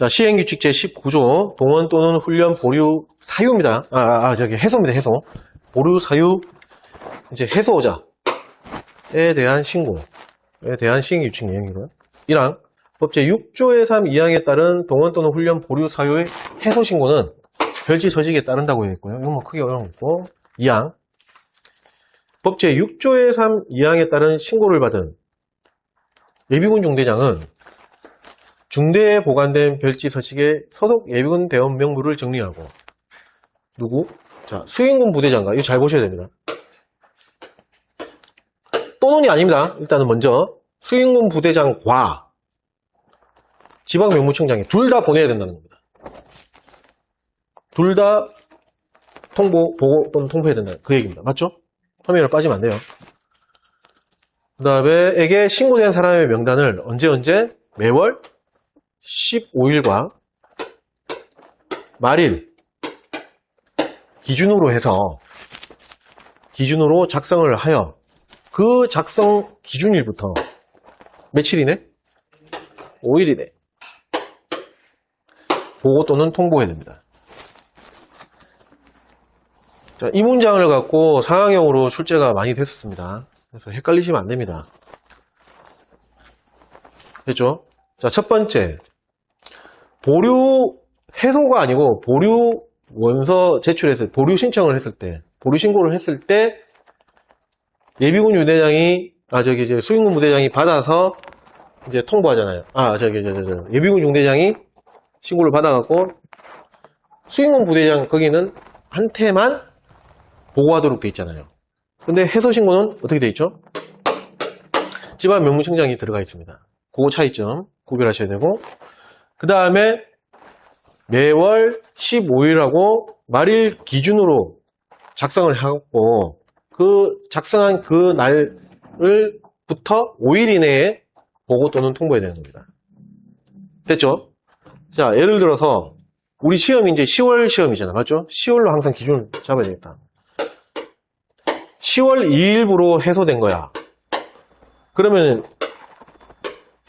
자, 시행규칙 제19조 동원 또는 훈련 보류 사유입니다. 저기 해소입니다. 해소. 보류 사유 이제 해소자에 대한 신고에 대한 시행규칙 내용이고요. 1항 법 제6조의 3 2항에 따른 동원 또는 훈련 보류 사유의 해소 신고는 별지 서식에 따른다고 했고요. 이건 뭐 크게 어려운 거 없고. 2항 법 제6조의 3 2항에 따른 신고를 받은 예비군 중대장은 중대에 보관된 별지 서식에 소속 예비군 대원 명부를 정리하고 누구? 자, 수행군 부대장과 이거 잘 보셔야 됩니다. 또는이 아닙니다. 일단은 먼저 수행군 부대장과 지방명무청장이 둘 다 보내야 된다는 겁니다. 둘 다 보고 또는 통보해야 된다. 그 얘기입니다. 맞죠? 화면으로 빠지면 안 돼요. 그 다음에 에게 신고된 사람의 명단을 언제 매월 15일과 말일 기준으로 해서 작성을 하여 그 작성 기준일부터 며칠이네? 5일이네. 보고 또는 통보해야 됩니다. 자, 이 문장을 갖고 상황형으로 출제가 많이 됐었습니다. 그래서 헷갈리시면 안 됩니다. 됐죠? 자, 첫 번째. 보류 해소가 아니고 보류 원서 제출했을 때, 보류 신청을 했을 때, 보류 신고를 했을 때 예비군 유대장이 이제 수행군 부대장이 받아서 이제 통보하잖아요. 예비군 중대장이 신고를 받아갖고 수행군 부대장 거기는 한테만 보고하도록 돼 있잖아요. 근데 해소 신고는 어떻게 돼 있죠? 지방 명무청장이 들어가 있습니다. 그 차이점 구별하셔야 되고, 그 다음에 매월 15일하고 말일 기준으로 작성을 하고 그 작성한 그 날을부터 5일 이내에 보고 또는 통보해야 되는 겁니다. 됐죠? 자, 예를 들어서 우리 시험이 이제 10월 시험이잖아. 맞죠? 10월로 항상 기준을 잡아야 되겠다. 10월 2일부로 해소된 거야. 그러면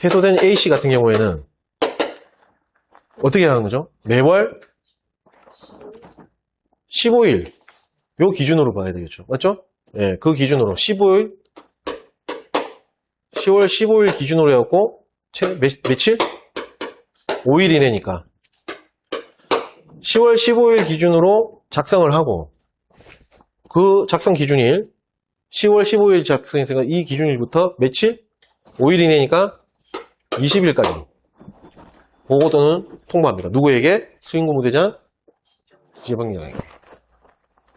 해소된 A씨 같은 경우에는 어떻게 하는 거죠? 매월 15일 요 기준으로 봐야 되겠죠. 맞죠? 예, 그 기준으로 10월 15일 기준으로 해갖고 며칠? 5일 이내니까 10월 15일 기준으로 작성을 하고 그 작성 기준일 10월 15일 작성했으니까 이 기준일부터 며칠? 5일 이내니까 20일까지 보고 또는 통보합니다. 누구에게? 수행군 부대장, 지방장에게.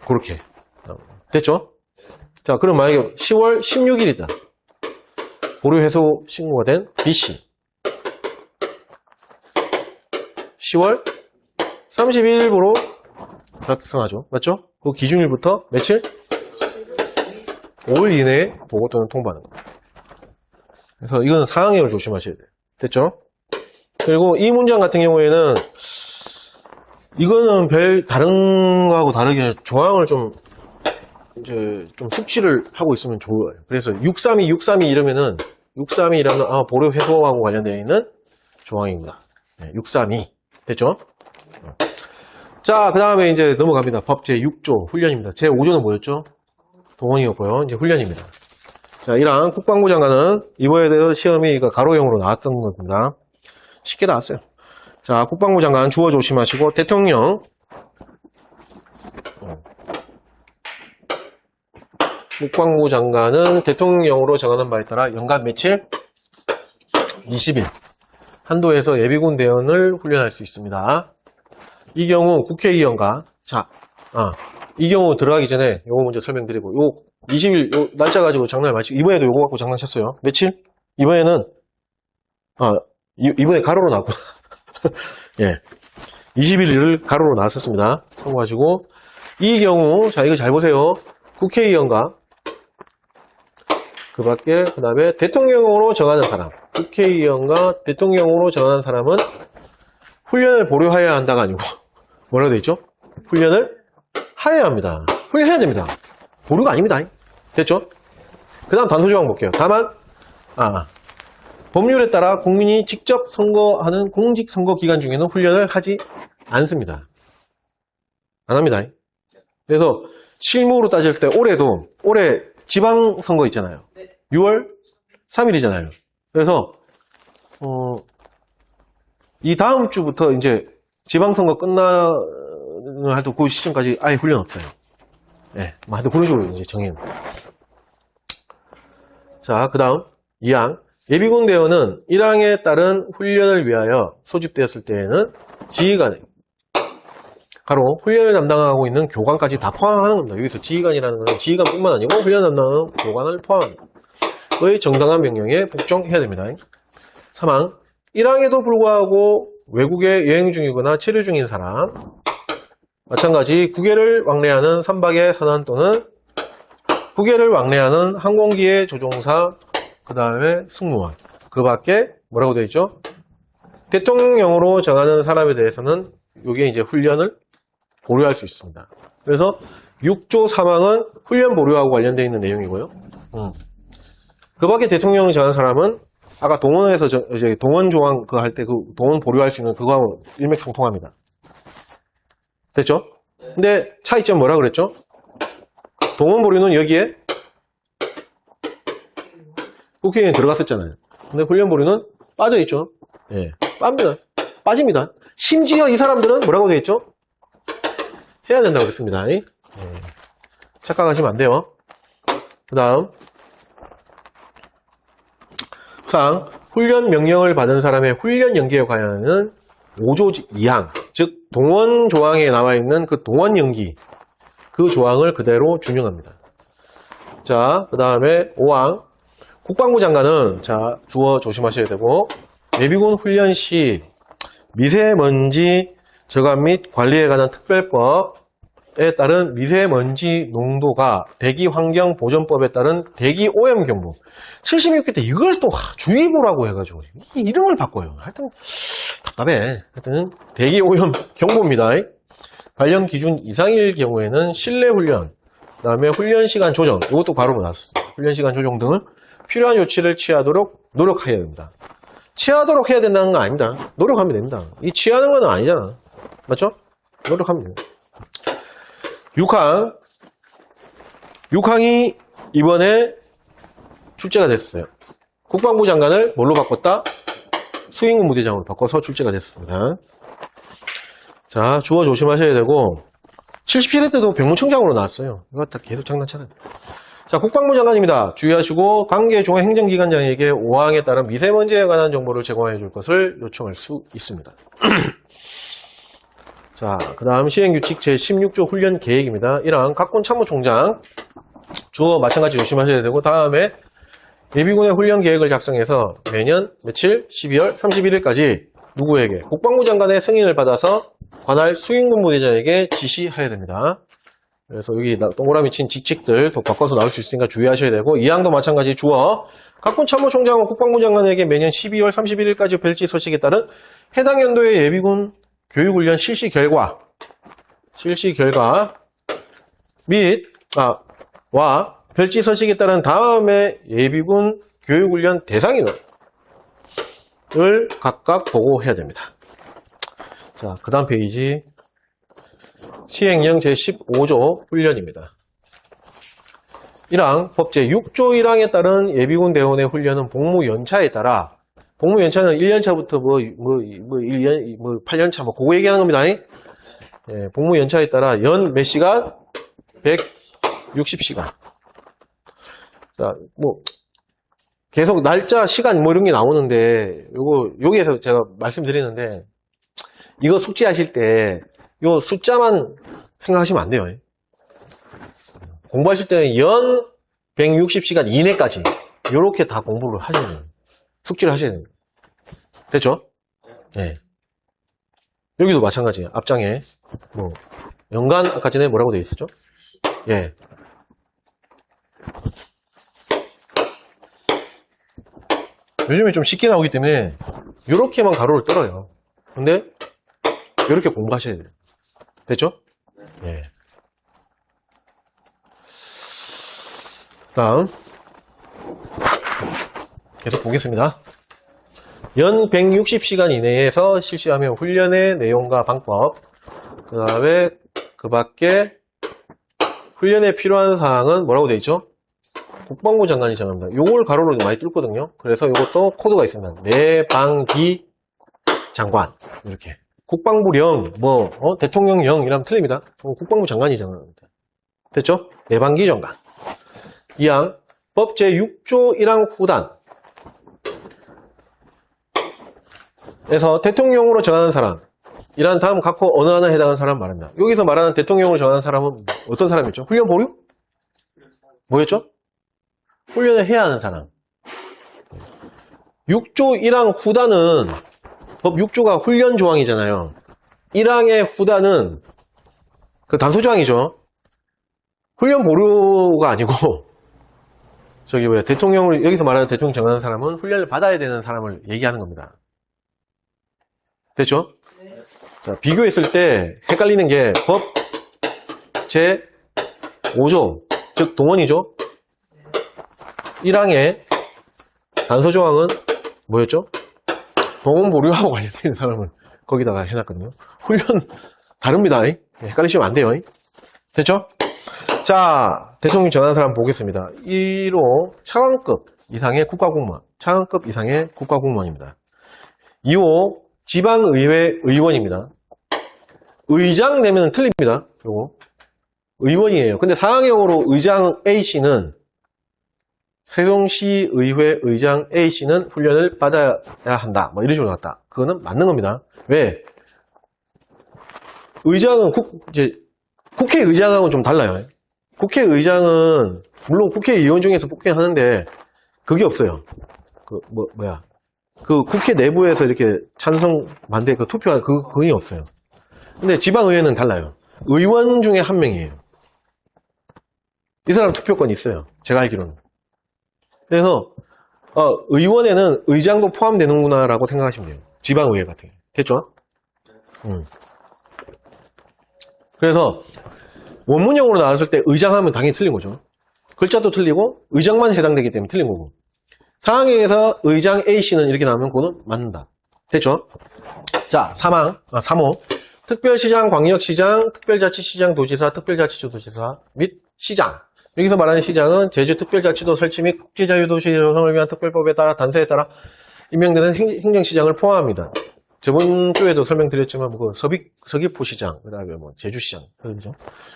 그렇게 됐죠? 자, 그럼 만약에 10월 16일이다. 보류 해소 신고가 된 B씨 10월 31일부로 작성하죠. 맞죠? 그 기준일부터 며칠? 5일 이내에 보고 또는 통보하는 겁니다. 그래서 이거는 상황형을 조심하셔야 돼요. 됐죠? 그리고 이 문장 같은 경우에는 이거는 다른 거하고 다르게 조항을 좀 숙지를 하고 있으면 좋아요. 그래서 632 이러면은 632라는 보류 해소하고 관련되어 있는 조항입니다. 632 됐죠? 자, 그 다음에 이제 넘어갑니다. 법 제6조 훈련입니다. 제5조는 뭐였죠? 동원이었고요. 이제 훈련입니다. 자, 1항 국방부 장관은 이번에 대해서 시험이 가로형으로 나왔던 겁니다. 쉽게 나왔어요. 자, 국방부 장관 주어 조심하시고 대통령 국방부 장관은 대통령령으로 정하는 바에 따라 연간 며칠? 20일 한도에서 예비군 대원을 훈련할 수 있습니다. 이 경우 국회의원과 이 경우 들어가기 전에 요거 먼저 설명드리고 요 20일 요 날짜 가지고 장난을 마시고 이번에도 요거 갖고 장난쳤어요. 며칠? 이번에는 이번에 가로로 나왔구나. 예. 21일을 가로로 나왔었습니다. 참고하시고 이 경우 자 이거 잘 보세요. 국회의원과 그 밖에 그 다음에 대통령으로 정하는 사람 국회의원과 대통령으로 정하는 사람은 훈련을 보류하여야 한다가 아니고 뭐라고 되어 있죠? 훈련을 하여야 합니다. 훈련해야 됩니다. 보류가 아닙니다. 됐죠? 그 다음 단서 조항 볼게요. 다만 법률에 따라 국민이 직접 선거하는 공직선거 기간 중에는 훈련을 하지 않습니다. 안 합니다. 그래서 실무로 따질 때 올해 지방선거 있잖아요. 6월 3일이잖아요. 그래서 이 다음 주부터 이제 지방선거 끝나는 하여튼 그 시점까지 아예 훈련 없어요. 예, 하여튼 그런 식으로 이제 정해요. 자, 그 다음 2항. 예비군 대원은 1항에 따른 훈련을 위하여 소집되었을 때에는 지휘관에 가로 훈련을 담당하고 있는 교관까지 다 포함하는 겁니다. 여기서 지휘관이라는 것은 지휘관뿐만 아니고 훈련 담당하는 교관을 포함합니다. 의 정당한 명령에 복종해야 됩니다. 3항. 1항에도 불구하고 외국에 여행 중이거나 체류 중인 사람, 마찬가지 국외를 왕래하는 선박의 선원 또는 국외를 왕래하는 항공기의 조종사, 그 다음에 승무원, 그 밖에 뭐라고 되어 있죠? 대통령령으로 정하는 사람에 대해서는 여기에 이제 훈련을 보류할 수 있습니다. 그래서 6조 3항은 훈련 보류하고 관련되어 있는 내용이고요. 그 밖에 대통령을 정한 사람은 아까 동원에서 이제 동원 조항 그 할 때 그 동원 보류할 수 있는 그거하고 일맥상통합니다. 됐죠? 근데 차이점 뭐라 그랬죠? 동원 보류는 여기에 국회의원이 들어갔었잖아요. 근데 훈련 보류는 빠져있죠. 예, 빠집니다. 심지어 이 사람들은 뭐라고 되어 있죠? 해야 된다고 그랬습니다. 예. 착각하시면 안 돼요. 그 다음 4항. 훈련 명령을 받은 사람의 훈련 연기에 관하여는 5조 2항, 즉 동원 조항에 나와 있는 그 동원 연기 그 조항을 그대로 준용합니다. 자, 그 다음에 5항. 국방부 장관은 자 주어 조심하셔야 되고 예비군 훈련 시 미세먼지 저감 및 관리에 관한 특별법에 따른 미세먼지 농도가 대기환경보전법에 따른 대기오염 경보 76회 때 이걸 또 주의보라고 해가지고 이 이름을 바꿔요. 하여튼 답답해. 하여튼 대기오염 경보입니다. 관련 기준 이상일 경우에는 실내 훈련, 그 다음에 훈련 시간 조정, 이것도 바로 나왔습니다. 훈련 시간 조정 등을 필요한 조치를 취하도록 노력해야 됩니다. 취하도록 해야 된다는 건 아닙니다. 노력하면 됩니다. 이 취하는 건 아니잖아. 맞죠? 노력하면 됩니다. 6항. 6항이 이번에 출제가 됐어요. 국방부 장관을 뭘로 바꿨다? 수행군 부대장으로 바꿔서 출제가 됐습니다. 자, 주어 조심하셔야 되고 77회 때도 병무청장으로 나왔어요. 이거 다 계속 장난쳐요. 자, 국방부 장관입니다. 주의하시고 관계 중앙행정기관장에게 5항에 따른 미세먼지에 관한 정보를 제공해 줄 것을 요청할 수 있습니다. 자, 그 다음 시행규칙 제16조 훈련 계획입니다. 1항 각군 참모총장 주어 마찬가지 조심하셔야 되고 다음에 예비군의 훈련 계획을 작성해서 매년 며칠 12월 31일까지 누구에게? 국방부 장관의 승인을 받아서 관할 수행군 부대장에게 지시해야 됩니다. 그래서 여기 동그라미 친 직책들 더 바꿔서 나올 수 있으니까 주의하셔야 되고 2항도 마찬가지 주어 각군 참모총장은 국방부 장관에게 매년 12월 31일까지 별지 서식에 따른 해당 연도의 예비군 교육훈련 실시 결과 와 별지 서식에 따른 다음에 예비군 교육훈련 대상인원을 각각 보고해야 됩니다. 자, 그 다음 페이지 시행령 제15조 훈련입니다. 1항 법 제6조 1항에 따른 예비군 대원의 훈련은 복무 연차에 따라 복무 연차는 1년차부터 8년차 그거 얘기하는 겁니다. 예, 복무 연차에 따라 연 몇 시간? 160시간. 자, 계속 날짜, 시간 이런 게 나오는데 여기에서 제가 말씀드리는데 이거 숙지하실 때 요 숫자만 생각하시면 안 돼요. 공부하실 때는 연 160시간 이내까지 이렇게 다 공부를 하셔야 돼요. 숙지를 하셔야 됩니다. 됐죠? 네. 여기도 마찬가지예요. 앞장에 연간 아까 전에 뭐라고 되어 있었죠? 예. 요즘에 좀 쉽게 나오기 때문에 이렇게만 가로를 떨어요. 근데 이렇게 공부하셔야 돼요. 됐죠? 예. 다음 계속 보겠습니다. 연 160시간 이내에서 실시하며 훈련의 내용과 방법, 그 다음에 그 밖에 훈련에 필요한 사항은 뭐라고 되어 있죠? 국방부 장관이 정합니다. 요걸 가로로 많이 뚫거든요. 그래서 이것도 코드가 있습니다. 내방기 장관. 이렇게. 국방부령, 대통령령 이러면 틀립니다. 국방부 장관이 정합니다. 됐죠? 내방기 장관. 2항, 법 제6조 1항 후단. 에서 대통령으로 정하는 사람. 이란 다음 각호 어느 하나에 해당하는 사람 말합니다. 여기서 말하는 대통령으로 정하는 사람은 어떤 사람이었죠? 훈련 보류? 뭐였죠? 훈련을 해야 하는 사람. 6조 1항 후단은 법 6조가 훈련 조항이잖아요. 1항의 후단은 그 단서 조항이죠. 훈련 보류가 아니고 대통령을 여기서 말하는 대통령 정하는 사람은 훈련을 받아야 되는 사람을 얘기하는 겁니다. 됐죠? 네. 자, 비교했을 때 헷갈리는 게 법 제5조, 즉 동원이죠. 1항의 단서 조항은 뭐였죠? 동원 보류하고 관련된 사람을 거기다가 해놨거든요. 훈련 다릅니다. 헷갈리시면 안 돼요. 됐죠? 자, 대통령 전하는 사람 보겠습니다. 1호 차관급 이상의 국가공무원, 차관급 이상의 국가공무원입니다. 2호 지방의회 의원입니다. 의장 내면 틀립니다. 요거 의원이에요. 근데 상황형으로 의장 A씨는 세종시 의회 의장 A씨는 훈련을 받아야 한다. 뭐 이런 식으로 나왔다. 그거는 맞는 겁니다. 왜? 의장은 국회의장하고는 좀 달라요. 국회의장은 물론 국회의원 중에서 뽑긴 하는데 그게 없어요. 그 국회 내부에서 이렇게 찬성 반대 그 투표할 그건이 없어요. 근데 지방의회는 달라요. 의원 중에 한 명이에요. 이 사람 투표권이 있어요. 제가 알기로는. 그래서 의원에는 의장도 포함되는구나라고 생각하시면 돼요. 지방의회 같은 게. 됐죠? 그래서 원문형으로 나왔을 때 의장하면 당연히 틀린 거죠. 글자도 틀리고 의장만 해당되기 때문에 틀린 거고. 상황에서 의장 A씨는 이렇게 나오면 그거는 맞는다. 됐죠? 자, 3호. 특별시장, 광역시장, 특별자치시장, 도지사, 특별자치도지사 및 시장. 여기서 말하는 시장은 제주특별자치도 설치 및 국제자유도시 조성을 위한 특별법에 따라 단서에 따라 임명되는 행정시장을 포함합니다. 저번 주에도 설명드렸지만 서귀포시장, 그 다음에 제주시장, 그죠?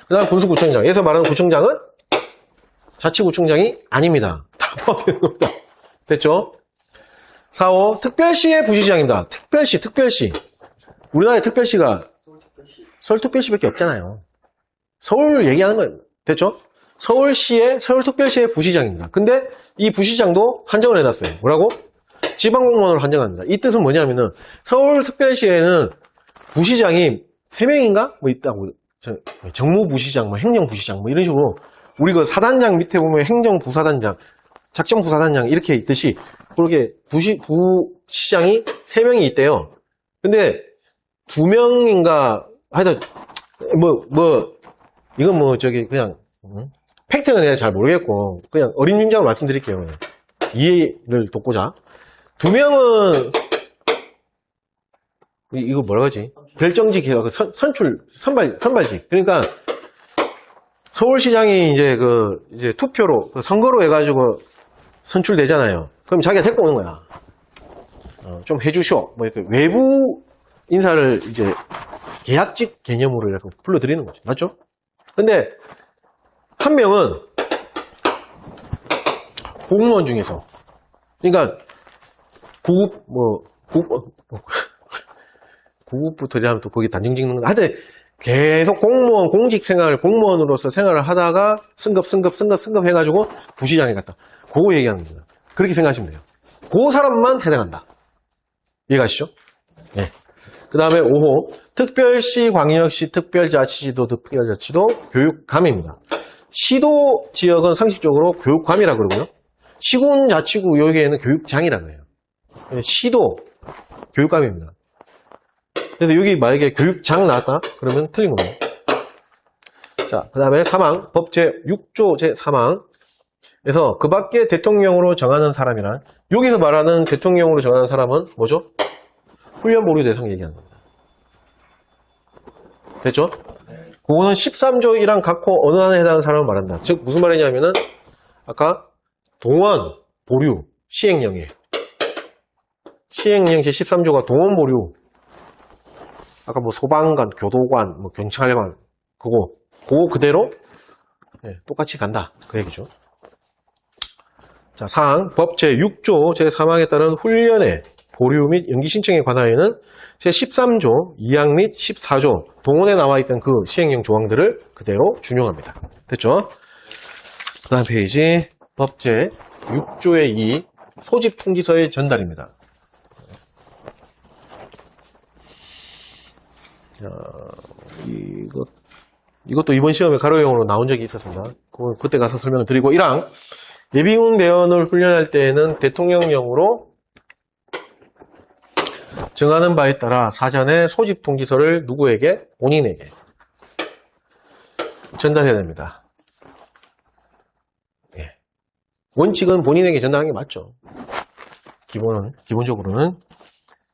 그 다음 군수구청장. 여기서 말하는 구청장은 자치구청장이 아닙니다. 다 포함되는 겁니다. 됐죠? 4호 특별시의 부시장입니다. 특별시. 우리나라의 특별시가 서울특별시밖에 없잖아요. 서울 얘기하는 거예요. 됐죠? 서울특별시의 부시장입니다. 근데 이 부시장도 한정을 해놨어요. 뭐라고? 지방공무원으로 한정합니다. 이 뜻은 뭐냐면은 서울특별시에는 부시장이 3명인가? 있다고. 정무부시장, 행정부시장, 이런 식으로 우리 그 사단장 밑에 보면 행정부사단장, 작정부사단장 이렇게 있듯이 그렇게 부시장이 3명이 있대요. 근데 2명인가 하여튼 이건 그냥 팩트는 내가 잘 모르겠고 그냥 어린 윤장으로 말씀드릴게요. 이해를 돕고자 2명은 이거 뭐라 하지? 별정직 선발직. 그러니까 서울시장이 이제 투표로 선거로 해가지고 선출되잖아요. 그럼 자기가 데리고 오는 거야. 좀 해주쇼. 이렇게 외부 인사를 이제 계약직 개념으로 이렇게 불러들이는 거죠. 맞죠? 근데 한 명은 공무원 중에서 그러니까 구급부터 이러면 또 거기 단정 짓는 거 하여튼 계속 공무직 생활을 공무원으로서 생활을 하다가 승급 해가지고 부시장에 갔다. 그거 얘기하는 겁니다. 그렇게 생각하시면 돼요. 그 사람만 해당한다. 이해가시죠? 네. 그 다음에 5호 특별시, 광역시, 특별자치도 교육감입니다. 시도 지역은 상식적으로 교육감이라고 그러고요. 시군, 자치구 여기에는 교육장이라고 해요. 시도 교육감입니다. 그래서 여기 만약에 교육장 나왔다? 그러면 틀린 겁니다. 자, 그 다음에 3항, 법 제6조 제3항. 그래서 그 밖에 대통령으로 정하는 사람이란, 여기서 말하는 대통령으로 정하는 사람은 뭐죠? 훈련 보류 대상 얘기하는 겁니다. 됐죠? 그거는 13조 1항 각호 어느 하나에 해당하는 사람을 말한다. 즉 무슨 말이냐면은 아까 동원 보류 시행령이에요. 시행령 제13조가 동원 보류, 아까 뭐 소방관, 교도관, 뭐 경찰관, 그거 그대로 똑같이 간다. 그 얘기죠. 자, 사항 법 제6조 제3항에 따른 훈련의 보류 및 연기 신청에 관하여는 제13조 2항 및 14조 동원에 나와 있던 그 시행령 조항들을 그대로 준용합니다. 됐죠? 그 다음 페이지 법 제6조의 2 소집 통지서의 전달입니다. 자, 이것도 이번 시험에 가로형으로 나온 적이 있었습니다. 그때 가서 설명을 드리고, 1항 예비군 대원을 훈련할 때에는 대통령령으로 정하는 바에 따라 사전에 소집 통지서를 누구에게? 본인에게 전달해야 됩니다. 예. 원칙은 본인에게 전달하는 게 맞죠. 기본적으로는.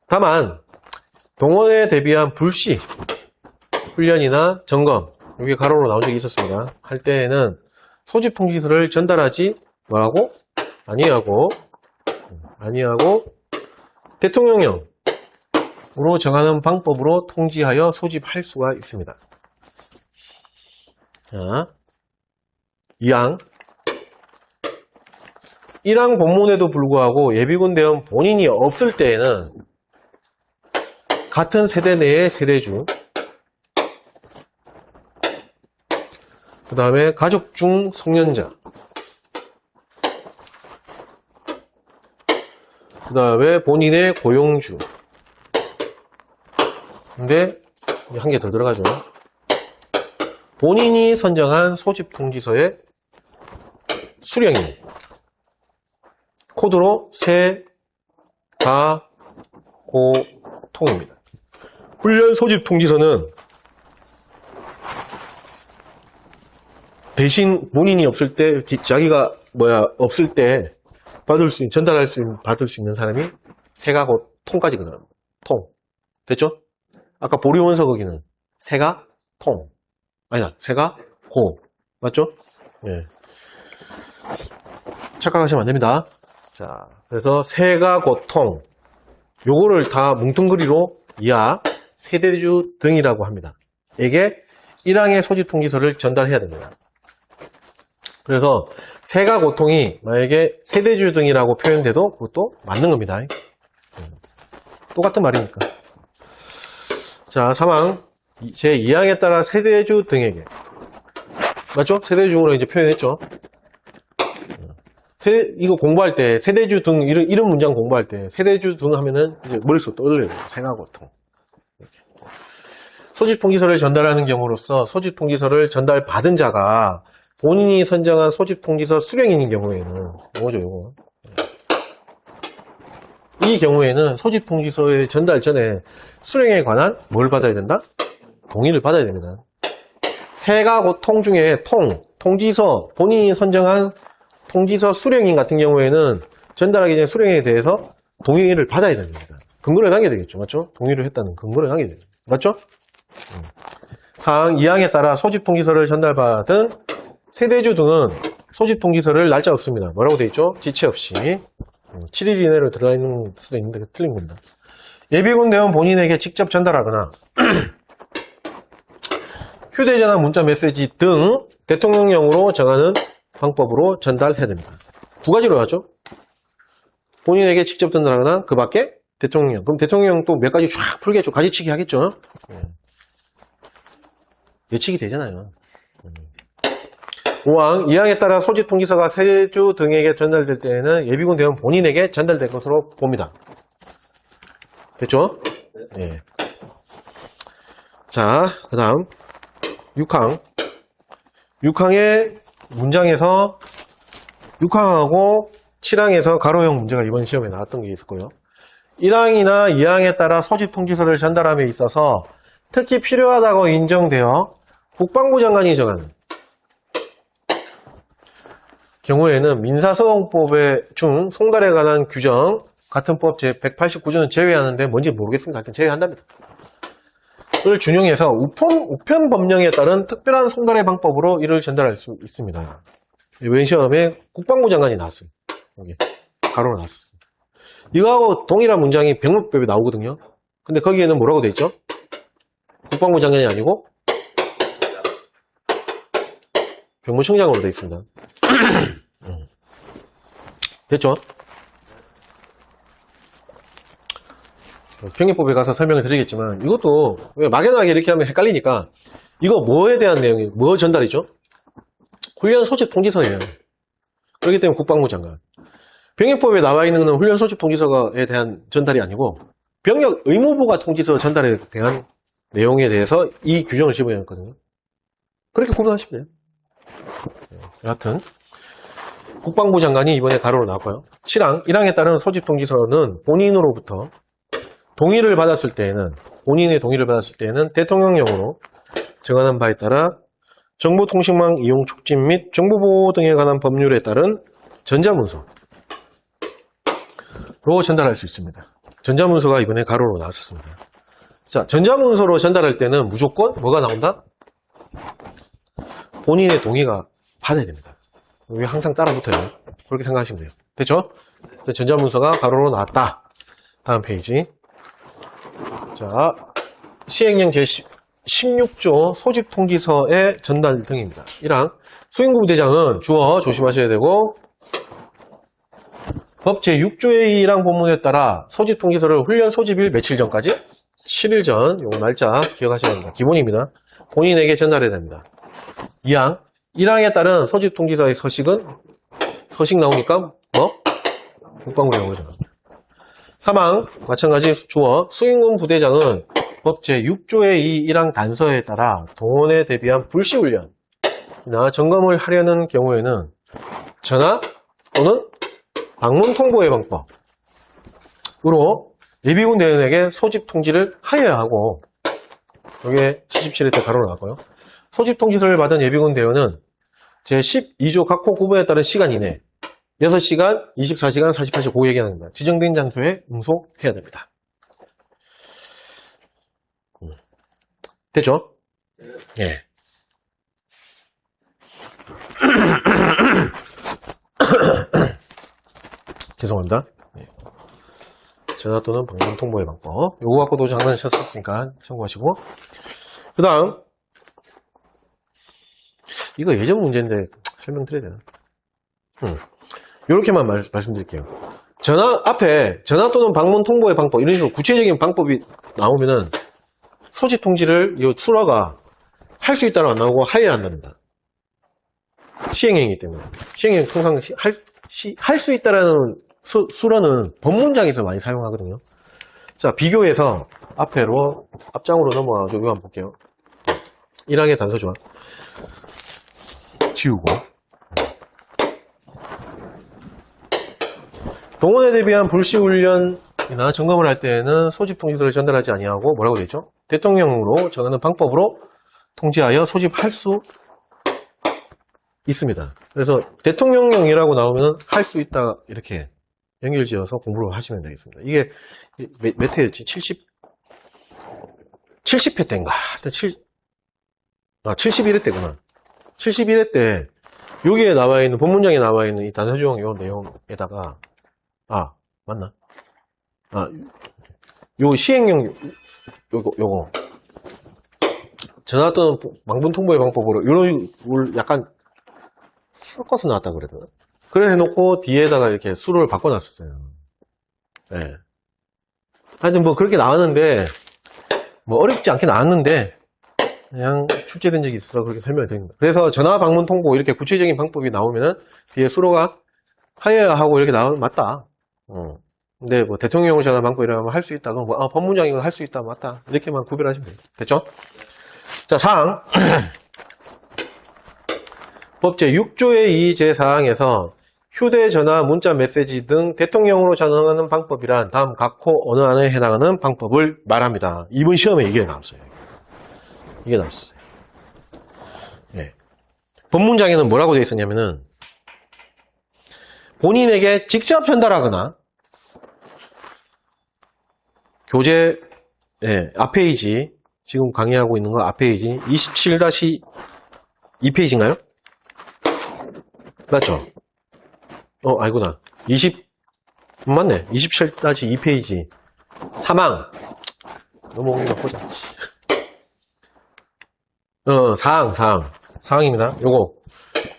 다만 동원에 대비한 불시 훈련이나 점검, 여기 가로로 나온 적이 있었습니다. 할 때에는 소집 통지서를 전달하지 뭐라고? 아니하고 대통령령으로 정하는 방법으로 통지하여 소집할 수가 있습니다. 자, 2항 1항 본문에도 불구하고 예비군 대원 본인이 없을 때에는 같은 세대 내의 세대주, 그 다음에 가족 중 성년자, 그 다음에 본인의 고용주. 근데 한 개 더 들어가죠. 본인이 선정한 소집 통지서의 수령인 코드로 세가고통입니다. 훈련 소집 통지서는 대신 본인이 없을 때, 자기가 없을 때 받을 수 있는 사람이 세가고통까지거든요. 통. 됐죠? 아까 보류원서 거기는 세가통. 아니다. 세가고. 맞죠? 예. 착각하시면 안 됩니다. 자, 그래서 세가고통. 요거를 다 뭉뚱그리로 이하, 세대주 등이라고 합니다. 에게 1항의 소집 통지서를 전달해야 됩니다. 그래서 세가고통이 만약에 세대주 등이라고 표현돼도 그것도 맞는 겁니다. 똑같은 말이니까. 자, 3항 제2항에 따라 세대주 등에게, 맞죠? 세대주로 이제 표현했죠. 이거 공부할 때 세대주 등 이런 문장 공부할 때 세대주 등 하면은 이제 머릿속 떠올려요. 세가고통. 이렇게. 소집 통지서를 전달하는 경우로서 소집 통지서를 전달받은 자가 본인이 선정한 소집 통지서 수령인인 경우에는 뭐죠, 이거? 이 경우에는 소집 통지서의 전달 전에 수령에 관한 뭘 받아야 된다? 동의를 받아야 됩니다. 세가고통 중에 통지서, 본인이 선정한 통지서 수령인 같은 경우에는 전달하기 전에 수령에 대해서 동의를 받아야 됩니다. 근거를 남겨야 되겠죠. 맞죠? 동의를 했다는 근거를 남겨야 되죠. 맞죠? 사항 2항에 따라 소집 통지서를 전달받은 세대주 등은 소집 통지서를 날짜 없습니다. 뭐라고 되어 있죠? 지체 없이 7일 이내로 들어가 있는 수도 있는데 틀린 겁니다. 예비군 대원 본인에게 직접 전달하거나 휴대전화, 문자, 메시지 등 대통령령으로 정하는 방법으로 전달해야 됩니다. 두 가지로 하죠. 본인에게 직접 전달하거나 그 밖에 대통령령. 그럼 대통령령 또 몇 가지 쫙 풀겠죠. 가지치기 하겠죠. 예측이 되잖아요. 5항 2항에 따라 소집 통지서가 세대주 등에게 전달될 때에는 예비군 대원 본인에게 전달될 것으로 봅니다. 됐죠? 네. 자, 그 다음 6항 6항의 문장에서 6항하고 7항에서 가로형 문제가 이번 시험에 나왔던 게 있었고요. 1항이나 2항에 따라 소집 통지서를 전달함에 있어서 특히 필요하다고 인정되어 국방부 장관이 정하는 경우에는 민사소송법의 중 송달에 관한 규정 같은 법 제189조는 제외하는데 뭔지 모르겠습니다. 하여튼 제외한답니다. 를 준용해서 우편 법령에 따른 특별한 송달의 방법으로 이를 전달할 수 있습니다. 이번 시험에 국방부 장관이 나왔어요. 여기 가로로 나왔어요. 이거하고 동일한 문장이 병법에 나오거든요. 근데 거기에는 뭐라고 돼 있죠? 국방부 장관이 아니고 병무청장으로 돼 있습니다. 됐죠? 병역법에 가서 설명을 드리겠지만 이것도 막연하게 이렇게 하면 헷갈리니까 이거 뭐에 대한 내용이에요? 뭐 전달이죠? 훈련 소집 통지서예요. 그렇기 때문에 국방부 장관. 병역법에 나와 있는 것은 훈련 소집 통지서에 대한 전달이 아니고 병역 의무부가 통지서 전달에 대한 내용에 대해서 이 규정을 집어넣었거든요. 그렇게 구분하시면 돼요. 여하튼 국방부 장관이 이번에 가로로 나왔고요. 7항 1항에 따른 소집 통지서는 본인으로부터 동의를 받았을 때에는 본인의 동의를 받았을 때에는 대통령령으로 정하는 바에 따라 정보통신망 이용 촉진 및 정보보호 등에 관한 법률에 따른 전자문서로 전달할 수 있습니다. 전자문서가 이번에 가로로 나왔었습니다. 자, 전자문서로 전달할 때는 무조건 뭐가 나온다? 본인의 동의가 받아야 됩니다. 여기 항상 따라 붙어요. 그렇게 생각하시면 돼요. 됐죠? 전자문서가 가로로 나왔다. 다음 페이지. 자, 시행령 제16조 소집통지서의 전달 등입니다. 1항 수행부 대장은 주어 조심하셔야 되고 법 제6조의 1항 본문에 따라 소집통지서를 훈련 소집일 며칠 전까지 7일 전, 요 날짜 기억하셔야 됩니다. 기본입니다. 본인에게 전달해야 됩니다. 2항 1항에 따른 소집통지서의 서식 나오니까 뭐? 국방부에 나오죠. 3항 마찬가지 주어 수행군 부대장은 법 제6조의 이 1항 단서에 따라 동원에 대비한 불시훈련이나 점검을 하려는 경우에는 전화 또는 방문 통보의 방법으로 예비군 대원에게 소집 통지를 하여야 하고 여기에 77회 때 가로 나왔고요. 소집 통지서를 받은 예비군 대원은 제12조 각 호 구분에 따른 시간 이내 6시간, 24시간, 48시간 고 얘기합니다. 지정된 장소에 응속해야 됩니다. 됐죠? 예. 죄송합니다. 예. 전화 또는 방문 통보의 방법. 요거 갖고도 장난치셨으니까 참고하시고. 그 다음, 이거 예전 문제인데 설명드려야 되나? 요렇게만 말씀드릴게요. 앞에 전화 또는 방문 통보의 방법, 이런 식으로 구체적인 방법이 나오면은 소집 통지를 이 수라가 할 수 있다는 안 나오고 하여야 한답니다. 시행령이기 때문에. 시행령 통상 할 수 있다라는 수라는 법문장에서 많이 사용하거든요. 자, 비교해서 앞장으로 넘어가서 이거 한번 볼게요. 1항의 단서 조항. 지우고. 동원에 대비한 불시훈련이나 점검을 할 때에는 소집 통지서를 전달하지 아니하고 뭐라고 되어 있죠? 대통령으로 정하는 방법으로 통지하여 소집할 수 있습니다. 그래서 대통령령이라고 나오면 할 수 있다 이렇게 연결지어서 공부를 하시면 되겠습니다. 이게 몇 회였지? 70회 때인가? 71회 때구나. 71회 때 여기에 나와 있는 본문장에 나와 있는 이 단서조항 요 내용에다가 맞나? 요 시행령 요거 전화 또는 방문 통보의 방법으로 요런 걸 약간 섞어서 나왔다 그래야 되나? 그래 해놓고 뒤에다가 이렇게 수를 바꿔놨었어요. 예. 네. 하여튼 뭐 그렇게 나왔는데 뭐 어렵지 않게 나왔는데 그냥 출제된 적이 있어서 그렇게 설명을 드립니다. 그래서 전화 방문 통보 이렇게 구체적인 방법이 나오면은 뒤에 수로가 하여야 하고 이렇게 나오면 맞다. 근데 뭐 대통령 전화 방법 이러면 할 수 있다. 그럼 뭐 법문장이고 할 수 있다. 맞다. 이렇게만 구별하시면 돼요. 됐죠? 자, 사항. 법 제6조의 2 제4항에서 휴대전화, 문자, 메시지 등 대통령으로 전화하는 방법이란 다음 각 호 어느 안에 해당하는 방법을 말합니다. 이번 시험에 이게 나왔어요. 이게 나왔어요. 예. 법문장에는 뭐라고 되어 있었냐면은 본인에게 직접 전달하거나 교재 앞페이지 지금 강의하고 있는 거 앞페이지 27-2페이지인가요? 맞죠? 아이구나. 맞네. 27-2페이지. 사망. 넘어오기가 보자. 사항입니다. 요거.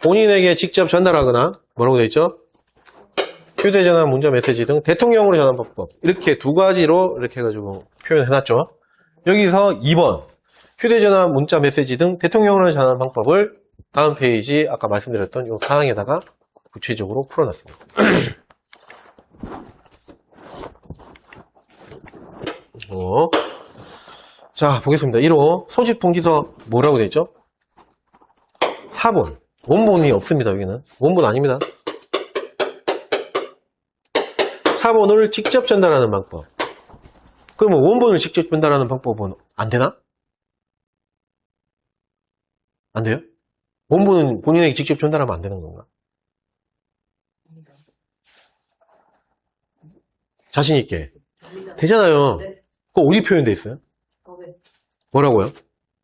본인에게 직접 전달하거나, 뭐라고 되어 있죠? 휴대전화, 문자, 메시지 등 대통령으로 전하는 방법. 이렇게 두 가지로 이렇게 해가지고 표현해놨죠. 여기서 2번. 휴대전화, 문자, 메시지 등 대통령으로 전하는 방법을 다음 페이지, 아까 말씀드렸던 이 사항에다가 구체적으로 풀어놨습니다. 자, 보겠습니다. 1호. 소집 통지서 뭐라고 되어 있죠? 사본. 원본이 없습니다, 여기는. 원본 아닙니다. 사본을 직접 전달하는 방법. 그러면 원본을 직접 전달하는 방법은 안 되나? 안 돼요? 원본은 본인에게 직접 전달하면 안 되는 건가? 자신있게. 되잖아요. 네. 그거 어디 표현되어 있어요? 법에 뭐라고요?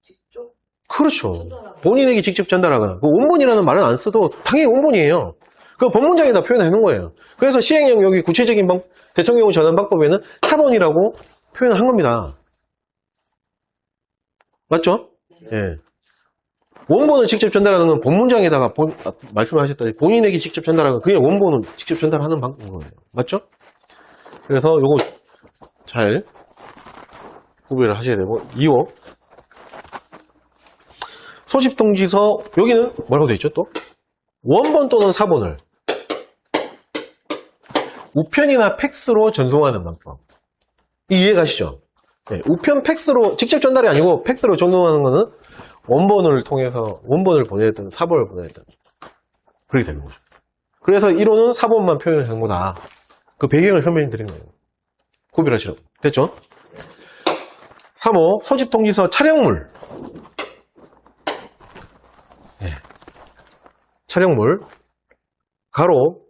직접 그렇죠. 전달하고. 본인에게 직접 전달하거나. 그 원본이라는 말은 안 써도 당연히 원본이에요. 그 법문장에다 표현해 놓은 거예요. 그래서 시행령 여기 구체적인 대통령을 전하는 방법에는 사본이라고 표현을 한 겁니다. 맞죠? 예. 원본을 직접 전달하는 건 법문장에다가 말씀하셨다시피 본인에게 직접 전달하는 건 그냥 원본을 직접 전달하는 방법인 거예요. 맞죠? 그래서 요거 잘 구별을 하셔야 되고 2호 소집통지서 여기는 뭐라고 되어 있죠 또? 원본 또는 사본을 우편이나 팩스로 전송하는 방법. 이해가시죠? 네, 우편 팩스로 직접 전달이 아니고 팩스로 전송하는 거는 원본을 통해서 원본을 보내든 사본을 보내든 그렇게 되는 거죠. 그래서 1호는 사본만 표현을 한 거다. 그 배경을 설명해 드린 거예요. 구별하시라고. 됐죠? 3호 소집통지서 촬영물. 네. 촬영물 가로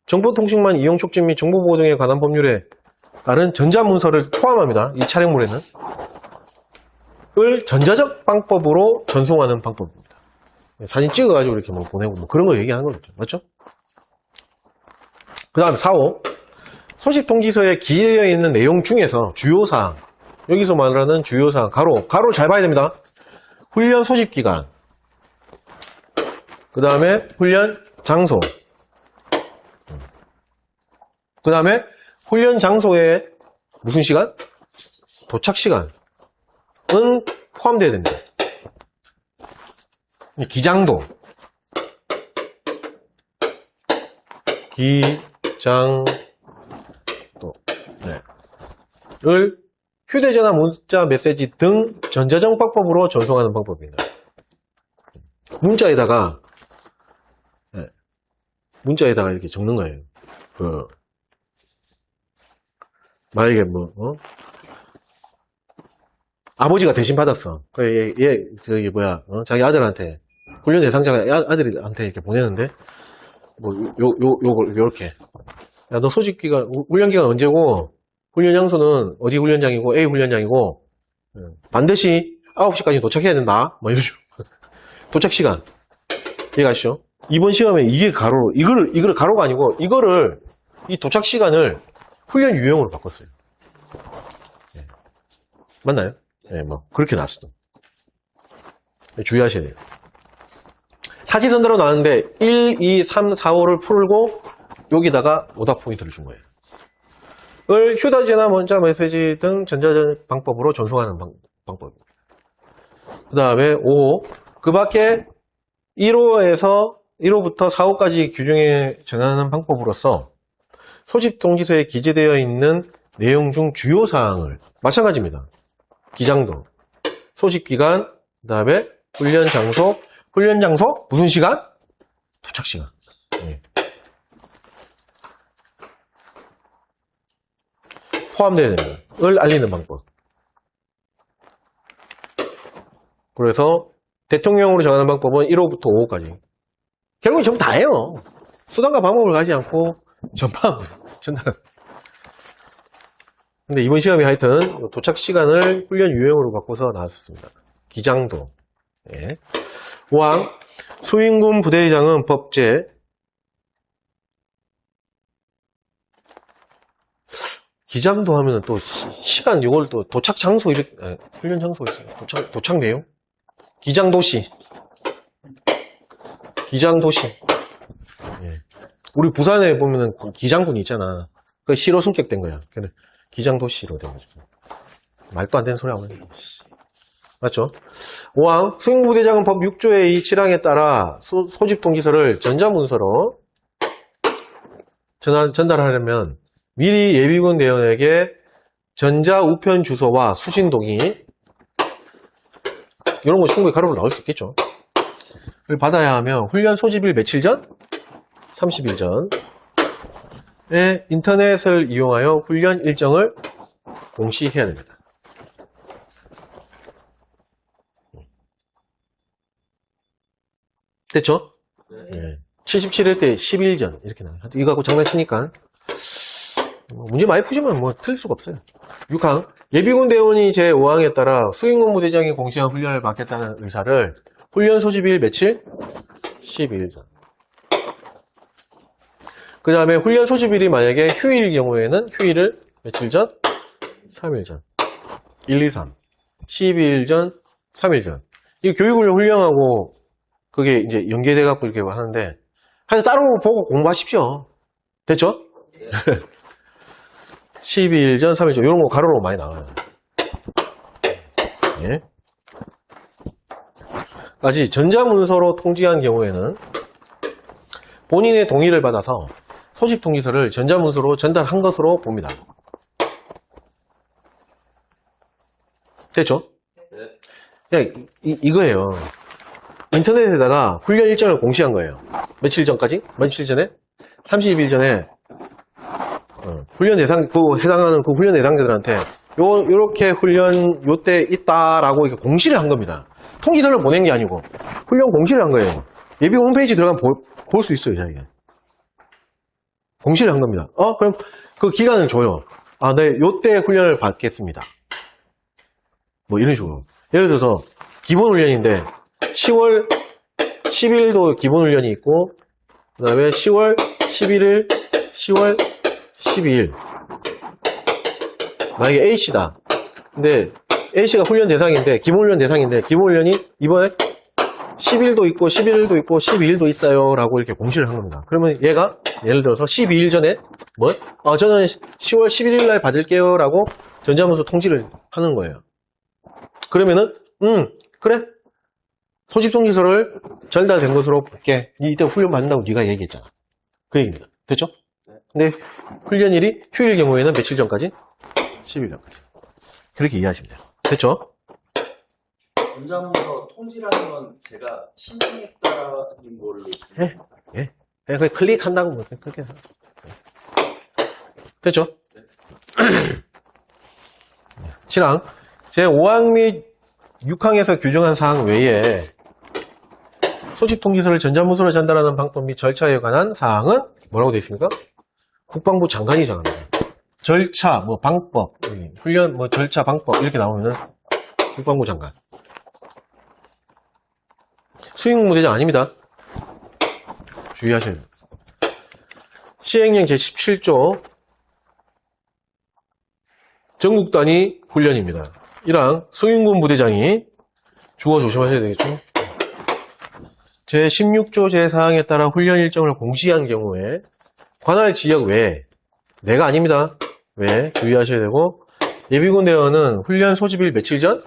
정보통신망 이용 촉진 및 정보보호 등에 관한 법률에 따른 전자문서를 포함합니다. 이 촬영물에는 을 전자적 방법으로 전송하는 방법입니다. 사진 찍어가지고 이렇게 뭐 보내고 뭐 그런 걸 얘기하는 거죠. 맞죠? 그 다음에 4호 소집통지서에 기재되어 있는 내용 중에서 주요사항 여기서 말하는 주요사항 가로 잘 봐야 됩니다. 훈련 소집기간 그 다음에 훈련 장소 그 다음에 훈련 장소에 무슨 시간? 도착 시간은 포함되어야 됩니다. 기장도 를 휴대전화, 문자, 메시지 등 전자정박법으로 전송하는 방법입니다. 문자에다가 이렇게 적는 거예요. 만약에 아버지가 대신 받았어. 자기 아들한테 훈련 대상자가 아들한테 이렇게 보내는데 요렇게 야, 너 소집기간 훈련기간 언제고 훈련 장소는 어디 훈련장이고 A 훈련장이고 반드시 9시까지 도착해야 된다. 뭐 이러죠. 도착 시간 이해가시죠? 이번 시험에 이게 가로로 이거를 가로가 아니고 이 도착 시간을 훈련 유형으로 바꿨어요. 네. 맞나요? 네, 그렇게 나왔어. 주의하셔야 돼요. 사지선다로 나왔는데 1, 2, 3, 4, 5를 풀고 여기다가 오답 포인트를 준 거예요. 을 휴대전화, 문자, 메시지 등 전자적 방법으로 전송하는 방법입니다. 그 다음에 5호 그 밖에 1호부터 4호까지 규정에 전하는 방법으로서 소집통지서에 기재되어 있는 내용 중 주요 사항을 마찬가지입니다. 기장도, 소집기간, 그 다음에 훈련 장소 무슨 시간? 도착 시간. 네. 포함되어야 됩니다. 을 알리는 방법. 그래서 대통령으로 정하는 방법은 1호부터 5호까지. 결국은 전부 다예요. 수단과 방법을 가지 않고 전방 전달. 근데 이번 시험이 하여튼 도착 시간을 훈련 유형으로 바꿔서 나왔습니다. 기장도. 예. 5항 수인군 부대장은 법제. 기장도 하면은 또 시간 이걸 또 도착 장소 이렇게 훈련 장소 있어요. 도착 내용. 기장 도시. 기장 도시. 예. 우리 부산에 보면은 기장군이 있잖아. 그 시로 승격된 거야. 그래. 기장 도시로 된 거죠. 말도 안 되는 소리 하고 있네. 맞죠? 5항 수인군 부대장은 법 6조의 이 7항에 따라 소집 통지서를 전자문서로 전달하려면 미리 예비군 대원에게 전자우편 주소와 수신 동의 이런 거 충분히 가로로 나올 수 있겠죠. 를 받아야 하며 훈련 소집일 며칠 전? 30일 전에 인터넷을 이용하여 훈련 일정을 공시해야 됩니다. 됐죠? 네. 77일 때 10일 전 이렇게 나와요. 이거 갖고 장난치니까 문제 많이 푸시면 뭐 틀릴 수가 없어요. 6항 예비군 대원이 제5항에 따라 수인군 부대장이 공시한 훈련을 받겠다는 의사를 훈련 소집일 며칠? 12일 전. 그 다음에 훈련 소집일이 만약에 휴일일 경우에는 휴일을 며칠 전? 3일 전. 1, 2, 3. 12일 전, 3일 전. 이 교육훈련 훈련하고 그게 이제 연계돼갖고 이렇게 하는데 하여튼 따로 보고 공부하십시오. 됐죠? 네. 12일 전, 3일 전. 이런 거 가로로 많이 나와요. 예. 까지 전자문서로 통지한 경우에는 본인의 동의를 받아서 소집 통지서를 전자문서로 전달한 것으로 봅니다. 됐죠? 네. 그냥 이거예요. 인터넷에다가 훈련 일정을 공시한 거예요. 며칠 전까지? 며칠 전에? 30일 전에 훈련 대상, 해당하는 그 훈련 대상자들한테 요렇게 훈련 요때 있다라고 이렇게 공시를 한 겁니다. 통지서를 보낸 게 아니고 훈련 공시를 한 거예요. 예비 홈페이지 들어가면 볼 수 있어요, 자기가. 공시를 한 겁니다. 그럼 그 기간을 줘요. 네, 요때 훈련을 받겠습니다. 뭐 이런 식으로. 예를 들어서 기본 훈련인데 10월 10일도 기본 훈련이 있고 그 다음에 10월 11일, 10월 12일. 만약에 A씨다. 근데 A씨가 훈련 대상인데 기본 훈련 대상인데 기본 훈련이 이번에 10일도 있고 11일도 있고 12일도 있어요 라고 이렇게 공시를 한 겁니다. 그러면 얘가 예를 들어서 12일 전에 저는 10월 11일 날 받을게요 라고 전자문서 통지를 하는 거예요. 그러면은 그래 소집 통지서를 전달된 것으로 볼게. 이때 훈련 받는다고 네가 얘기했잖아. 그 얘기입니다. 됐죠? 근데 훈련일이 휴일 경우에는 며칠 전까지? 10일 전까지. 그렇게 이해하시면 돼요. 됐죠? 전자문서 통지라는 건 제가 신청했다는 걸로. 예. 그냥 클릭한다고 뭐 그렇게 해서. 됐죠? 네. 7항 제5항 및 6항에서 규정한 사항 외에 소집 통지서를 전자문서로 전달하는 방법 및 절차에 관한 사항은 뭐라고 되어 있습니까? 국방부 장관이 정합니다. 절차, 방법, 훈련, 절차, 방법 이렇게 나오면은 국방부 장관. 수행군 부대장 아닙니다. 주의하셔야 돼요. 시행령 제17조 전국 단위 훈련입니다. 1항 수행군 부대장이 주어 조심하셔야 되겠죠. 제16조 제4항에 따라 훈련 일정을 공시한 경우에 관할 지역 외에 내가 아닙니다. 외에 주의하셔야 되고 예비군 대원은 훈련 소집일 며칠 전?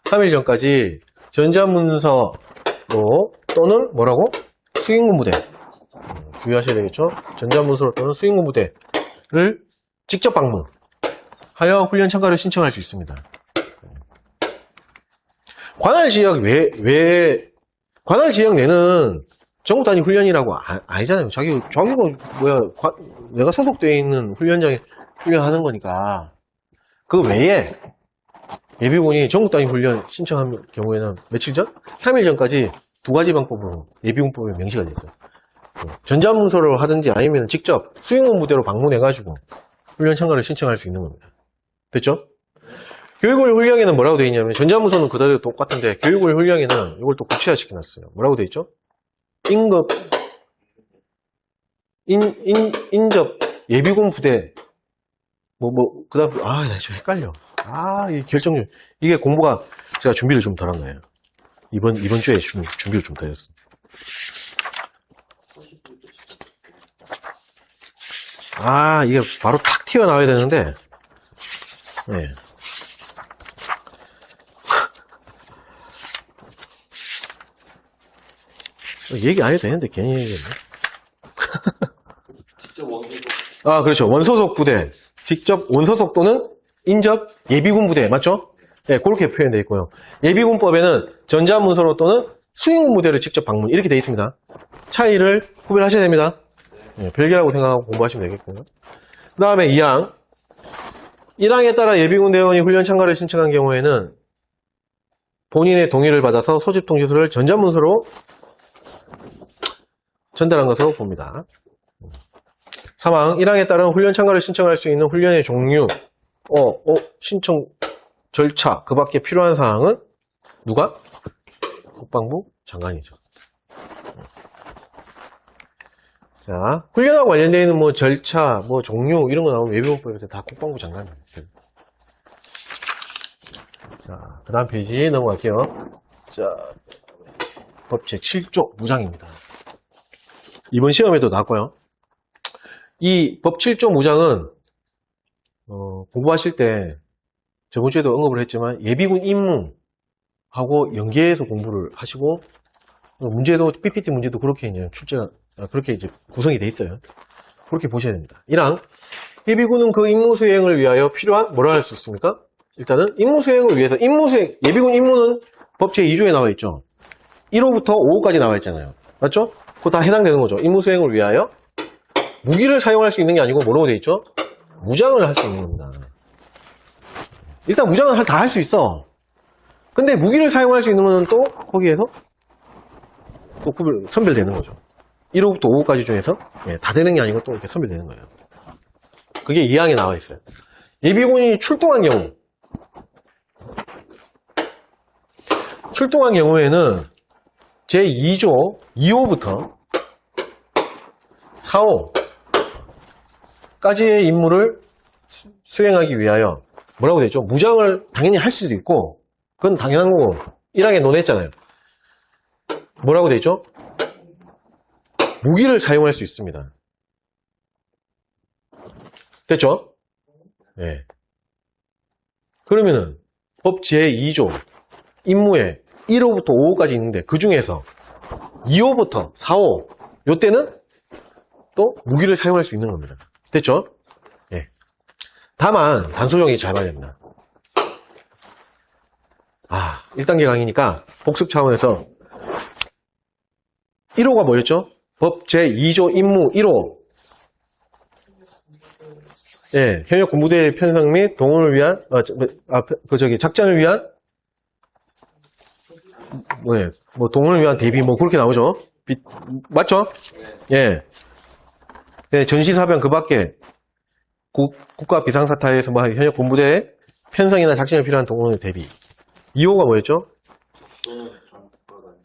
3일 전까지 전자문서로 또는 뭐라고? 수행군 부대 주의하셔야 되겠죠. 전자문서로 또는 수행군 부대를 직접 방문하여 훈련 참가를 신청할 수 있습니다. 관할 지역 관할 지역 내는 전국 단위 훈련이라고 아니잖아요. 자기가 내가 소속되어 있는 훈련장에 훈련하는 거니까. 그 외에 예비군이 전국 단위 훈련 신청한 경우에는 며칠 전? 3일 전까지 두 가지 방법으로 예비군법에 명시가 되어 있어요. 전자문서로 하든지 아니면 직접 수행원 부대로 방문해가지고 훈련 참가를 신청할 수 있는 겁니다. 됐죠? 교육을 훈령에는 뭐라고 되어 있냐면 전자문서는 그대로 똑같은데 교육을 훈령에는 이걸 또 구체화시켜놨어요. 뭐라고 되어 있죠? 인급 인접 예비군 부대 그 다음 나 지금 헷갈려. 이 결정률 이게 공부가 제가 준비를 좀 덜한 거예요. 이번 주에 준비를 좀 덜 했어. 이게 바로 탁 튀어나와야 되는데, 네. 얘기 안 해도 되는데, 괜히 얘기했네. 직접 원소속. 그렇죠. 원소속 부대. 직접 원소속 또는 인접 예비군 부대. 맞죠? 네, 그렇게 표현되어 있고요. 예비군법에는 전자문서로 또는 수행군 부대를 직접 방문. 이렇게 되어 있습니다. 차이를 구별하셔야 됩니다. 네, 별개라고 생각하고 공부하시면 되겠고요. 그 다음에 2항. 1항에 따라 예비군 대원이 훈련 참가를 신청한 경우에는 본인의 동의를 받아서 소집 통지서를 전자문서로 전달한 것으로 봅니다. 3항. 1항에 따른 훈련 참가를 신청할 수 있는 훈련의 종류, 신청 절차, 그 밖에 필요한 사항은 누가? 국방부 장관이죠. 자, 훈련과 관련되어 있는 절차, 종류, 이런 거 나오면 예비군법에서 다 국방부 장관입니다. 자, 그 다음 페이지 넘어갈게요. 자, 법 제7조 무장입니다. 이번 시험에도 나왔고요. 이 법 7조 무장은, 공부하실 때, 저번 주에도 언급을 했지만, 예비군 임무하고 연계해서 공부를 하시고, 문제도, PPT 문제도 그렇게 그렇게 이제 구성이 되어 있어요. 그렇게 보셔야 됩니다. 1항. 예비군은 그 임무 수행을 위하여 필요한, 뭐라 할 수 있습니까? 일단은 임무 수행을 위해서, 예비군 임무는 법 제2조에 나와 있죠. 1호부터 5호까지 나와 있잖아요. 맞죠? 그거 다 해당되는 거죠. 임무 수행을 위하여 무기를 사용할 수 있는 게 아니고 뭐라고 되어 있죠? 무장을 할 수 있는 겁니다. 일단 무장을 다 할 수 있어. 근데 무기를 사용할 수 있는 거는 또 거기에서 또 선별되는 거죠. 1호부터 5호까지 중에서 다 되는 게 아니고 또 이렇게 선별되는 거예요. 그게 2항에 나와 있어요. 예비군이 출동한 경우에는 제2조 2호부터 4호까지의 임무를 수행하기 위하여 뭐라고 되죠? 무장을 당연히 할 수도 있고 그건 당연한 거고 1항에 논했잖아요. 뭐라고 되죠? 무기를 사용할 수 있습니다. 됐죠? 네. 그러면은 법 제2조 임무에 1호부터 5호까지 있는데 그 중에서 2호부터 4호 요때는 또 무기를 사용할 수 있는 겁니다. 됐죠? 예. 다만 단수정의 잘 봐야 됩니다. 1단계 강의니까 복습 차원에서 1호가 뭐였죠? 법 제2조 임무 1호. 예, 현역 군부대 편성 및 동원을 위한 작전을 위한 동원을 위한 대비 그렇게 나오죠. 맞죠? 예. 예, 전시사병 그 밖에 국가 비상사태에서 현역 군부대 편성이나 작전에 필요한 동원의 대비. 2호가 뭐였죠?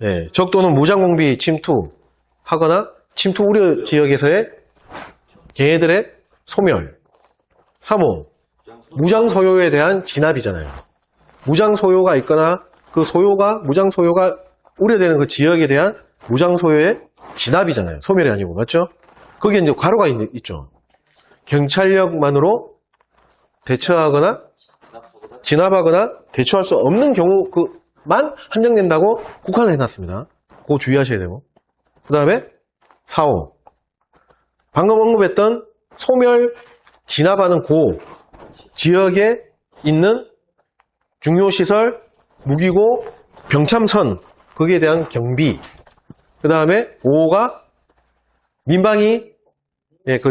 예, 적 또는 무장공비 침투하거나 침투 우려 지역에서의 걔네들의 소멸. 3호, 무장 소요에 대한 진압이잖아요. 무장 소요가 있거나 무장 소요가 우려되는 그 지역에 대한 무장 소요의 진압이잖아요. 소멸이 아니고, 맞죠? 거기에 이제 괄호가 있죠. 경찰력만으로 대처하거나 진압하거나 대처할 수 없는 경우만 한정된다고 국한을 해놨습니다. 그거 주의하셔야 되고. 그 다음에 4호. 방금 언급했던 소멸, 진압하는 지역에 있는 중요시설, 무기고, 병참선, 거기에 대한 경비. 그 다음에 5호가 민방위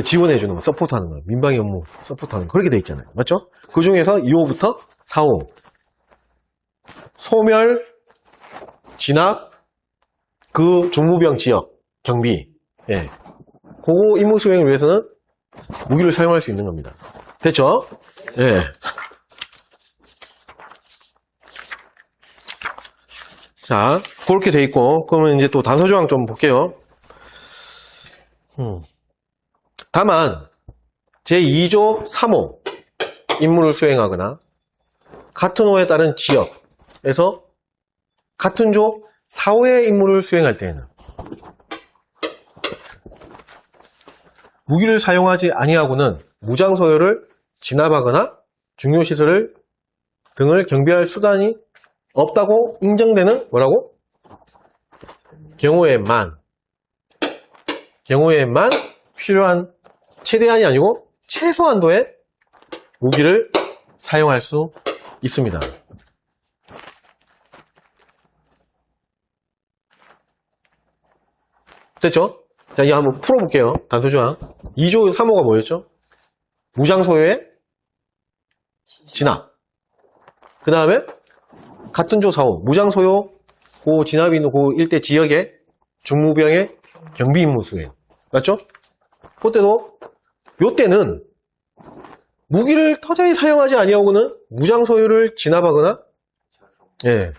지원해주는 거, 서포트하는 거. 민방위 업무 서포트하는 거. 그렇게 돼 있잖아요. 맞죠? 그 중에서 2호부터 4호. 소멸, 진압, 그 중무병 지역, 경비. 예. 그 임무 수행을 위해서는 무기를 사용할 수 있는 겁니다. 됐죠? 예. 자, 그렇게 돼 있고, 그러면 이제 또 단서 조항 좀 볼게요. 다만, 제2조 3호 임무를 수행하거나, 같은 호에 따른 지역에서 같은 조 4호의 임무를 수행할 때에는 무기를 사용하지 아니하고는 무장 소요를 진압하거나 중요시설을 등을 경비할 수단이 없다고 인정되는 뭐라고? 경우에만 필요한 최대한이 아니고 최소한도의 무기를 사용할 수 있습니다. 됐죠? 자, 이제 한번 풀어볼게요. 단서조항. 2조 3호가 뭐였죠? 무장 소요의 진압. 그 다음에 같은 조 4호 무장 소요 고 진압이 있는 고 일대 지역의 중무병의 경비 임무 수행. 맞죠? 그때도 요때는 무기를 터저히 사용하지 아니하고는 무장 소요를 진압하거나 예,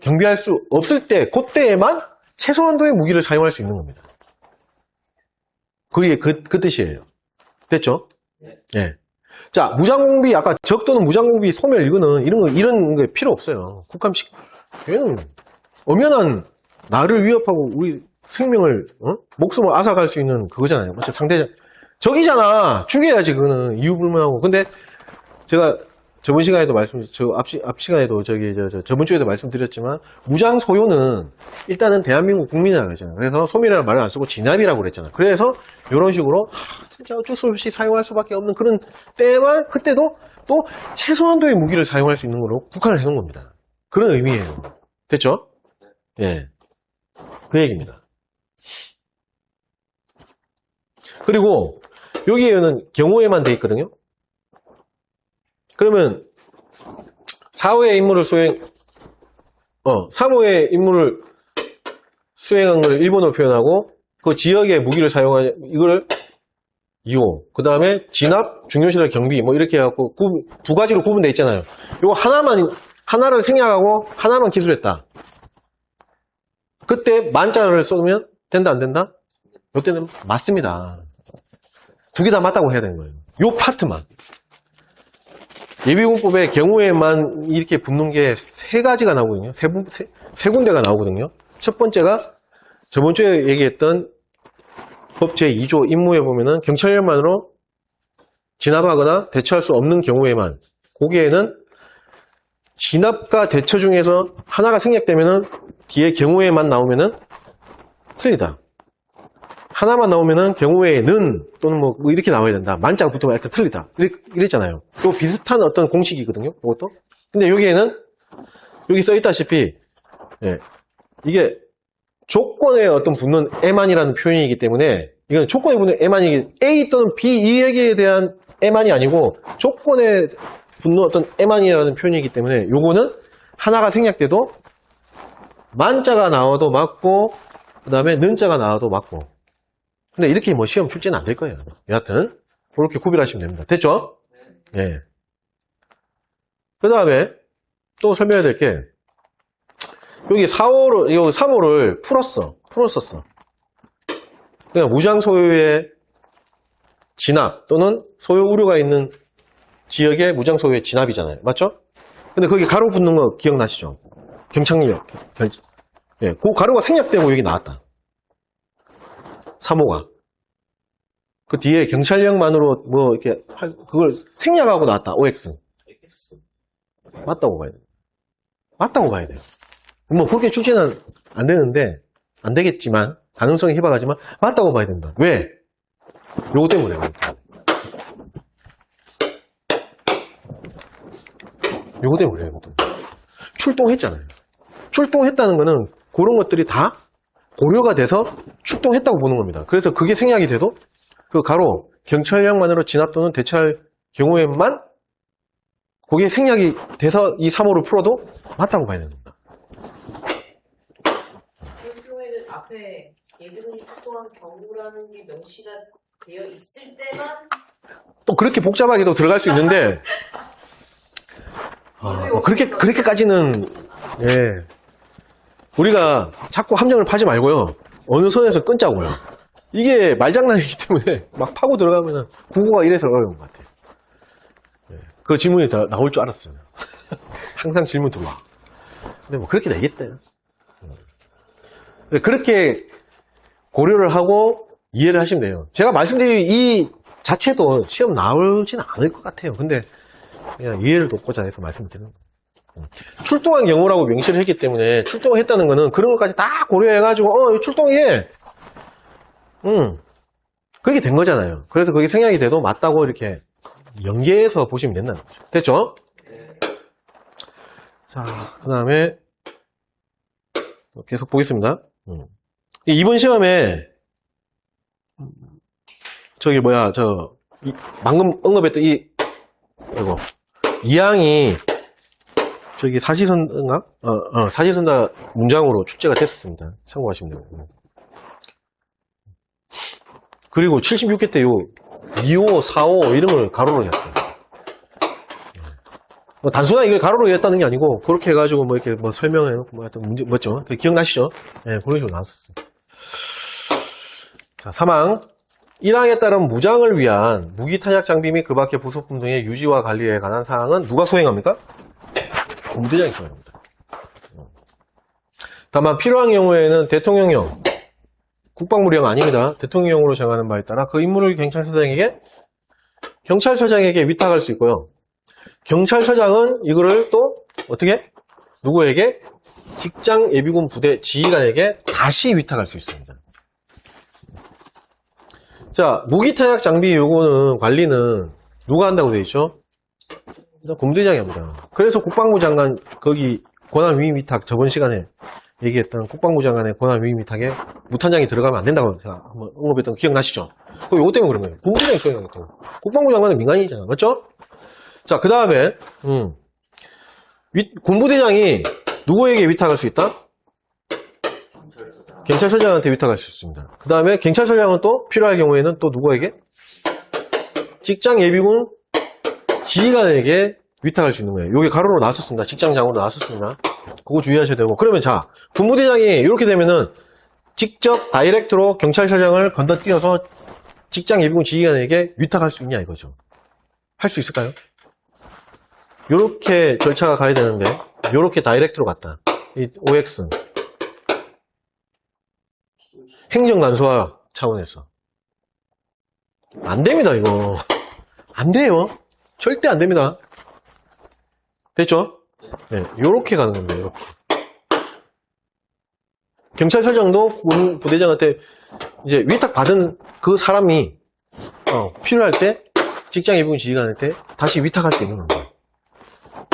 경비할 수 없을 때 그때에만 최소한도의 무기를 사용할 수 있는 겁니다. 그게 그 뜻이에요. 됐죠? 네. 예. 자, 무장공비, 아까 적 또는 무장공비, 소멸, 이거는, 이런 게 필요 없어요. 국감식, 얘는, 엄연한, 나를 위협하고, 우리 생명을, 목숨을 앗아갈 수 있는 그거잖아요. 맞죠? 상대적, 적이잖아. 죽여야지, 그거는. 이유불문하고. 근데, 제가, 저번 시간에도 앞 시간에도 저번 주에도 말씀드렸지만, 무장 소요는, 일단은 대한민국 국민이라고 그랬잖아요. 그래서 소멸이라는 말을 안 쓰고 진압이라고 그랬잖아요. 그래서, 이런 식으로, 진짜 어쩔 수 없이 사용할 수밖에 없는 그런 때만, 그때도 또 최소한도의 무기를 사용할 수 있는 걸로 국한을 해놓은 겁니다. 그런 의미예요. 됐죠? 예. 그 얘기입니다. 그리고, 여기에는 경우에만 돼 있거든요. 그러면 4호의 임무를 3호의 임무를 수행한 걸 일본어로 표현하고 그 지역의 무기를 사용하냐 이걸 2호. 그 다음에 진압, 중요시설 경비 뭐 이렇게 해갖고 두 가지로 구분되어 있잖아요. 이거 하나를 생략하고 하나만 기술했다. 그때 만자를 쏘면 된다 안 된다? 이때는 맞습니다. 두 개 다 맞다고 해야 되는 거예요. 요 파트만. 예비군법의 경우에만 이렇게 붙는 게 세 가지가 나오거든요. 세 군데가 나오거든요. 첫 번째가 저번 주에 얘기했던 법 제2조 임무에 보면은 경찰력만으로 진압하거나 대처할 수 없는 경우에만 거기에는 진압과 대처 중에서 하나가 생략되면은 뒤에 경우에만 나오면은 틀리다. 하나만 나오면은 경우에는 또는 뭐 이렇게 나와야 된다. 만자가 붙으면 약간 틀리다. 이랬잖아요. 또 비슷한 어떤 공식이거든요. 그것도. 근데 여기에는 여기 써 있다시피 예, 이게 조건에 어떤 붙는 에만이라는 표현이기 때문에 이건 조건에 붙는 에만이 A 또는 B 이 얘기에 대한 에만이 아니고 조건에 붙는 어떤 에만이라는 표현이기 때문에 요거는 하나가 생략돼도 만자가 나와도 맞고 그 다음에 는자가 나와도 맞고 근데 이렇게 뭐 시험 출제는 안 될 거예요. 여하튼 그렇게 구별하시면 됩니다. 됐죠? 예. 그 다음에 또 설명해야 될 게 여기 3호를 풀었었어. 그러니까 무장 소유의 진압 또는 소유 우려가 있는 지역의 무장 소유의 진압이잖아요. 맞죠? 근데 거기 가로 붙는 거 기억나시죠? 경착력. 예, 그 가로가 생략되고 여기 나왔다. 3호가. 그 뒤에 경찰력만으로 뭐 이렇게 그걸 생략하고 나왔다. OX. 맞다고 봐야 돼요. 맞다고 봐야 돼요. 뭐 그렇게 출제는 안 되는데 안 되겠지만 가능성이 희박하지만 맞다고 봐야 된다. 왜? 요거 때문에. 요거 때문에. 이것도. 출동했잖아요. 출동했다는 거는 그런 것들이 다 고려가 돼서 출동했다고 보는 겁니다. 그래서 그게 생략이 돼도 그 가로 경찰력만으로 진압 또는 대처할 경우에만 그게 생략이 돼서 이 3호를 풀어도 맞다고 봐야 됩니다. 그런 경우에는 앞에 예비군이 출동한 경우라는 게 명시가 되어 있을 때만 또 그렇게 복잡하게도 들어갈 수 있는데, 그렇게까지는, 예. 우리가 자꾸 함정을 파지 말고요. 어느 선에서 끊자고요. 이게 말장난이기 때문에 막 파고 들어가면은 국어가 이래서 어려운 것 같아요. 예. 그 질문이 나올 줄 알았어요. 항상 질문 들어와. 근데 뭐 그렇게 되겠어요. 그렇게 고려를 하고 이해를 하시면 돼요. 제가 말씀드린 이 자체도 시험 나오지는 않을 것 같아요. 근데 그냥 이해를 돕고자 해서 말씀드리는 거예요. 출동한 경우라고 명시를 했기 때문에 출동을 했다는 거는 그런 것까지 다 고려해가지고 출동해. 그렇게 된 거잖아요. 그래서 그게 생략이 돼도 맞다고 이렇게 연계해서 보시면 된다는 거죠. 됐죠? 자, 그 다음에 계속 보겠습니다. 이번 시험에 방금 언급했던 이거 2항이 사지선다인가? 사지선다 문장으로 출제가 됐었습니다. 참고하시면 되고. 그리고 76회 때 2호, 4호 이런 걸 가로로 했어요. 단순하게 이걸 가로로 했다는 게 아니고 그렇게 해가지고 이렇게 설명해놓고 하여튼 문제 뭐죠? 기억나시죠? 네, 그런 식으로 나왔었어요. 자, 3항 1항에 따른 무장을 위한 무기 탄약 장비 및 그 밖의 부속품 등의 유지와 관리에 관한 사항은 누가 수행합니까? 군부대장이 수행합니다. 다만 필요한 경우에는 대통령령, 국방부령 아닙니다. 대통령령으로 정하는 바에 따라 그 임무를 경찰서장에게 위탁할 수 있고요. 경찰서장은 이거를 또 어떻게? 누구에게? 직장 예비군 부대 지휘관에게 다시 위탁할 수 있습니다. 자, 무기 탄약 장비 요거는 관리는 누가 한다고 되어 있죠? 군부대장이 합니다. 그래서 국방부 장관 거기 권한 위임 위탁 저번 시간에 얘기했던 국방부 장관의 권한 위임 위탁에 무탄장이 들어가면 안 된다고 제가 한번 언급했던 거 기억나시죠? 요거 때문에 그런 거예요. 군부대장이 수행하겠다고. 국방부 장관은 민간인이잖아. 맞죠? 자, 그 다음에 군부대장이 누구에게 위탁할 수 있다? 경찰서장한테 위탁할 수 있습니다. 그 다음에 경찰서장은 또 필요할 경우에는 또 누구에게? 직장 예비군 지휘관에게 위탁할 수 있는 거예요. 여기 가로로 나왔었습니다. 직장장으로 나왔었습니다. 그거 주의하셔야 되고. 그러면 자, 군부대장이 이렇게 되면은 직접 다이렉트로 경찰서장을 건너뛰어서 직장 예비군 지휘관에게 위탁할 수 있냐 이거죠. 할 수 있을까요? 요렇게 절차가 가야 되는데 요렇게 다이렉트로 갔다. 이 OX 행정 간소화 차원에서 안 됩니다. 이거 안 돼요. 절대 안 됩니다. 됐죠? 네, 요렇게 가는 겁니다. 요렇게. 경찰서장도 부대장한테 이제 위탁받은 그 사람이 필요할 때 직장 예비군 지휘관한테 다시 위탁할 수 있는 겁니다.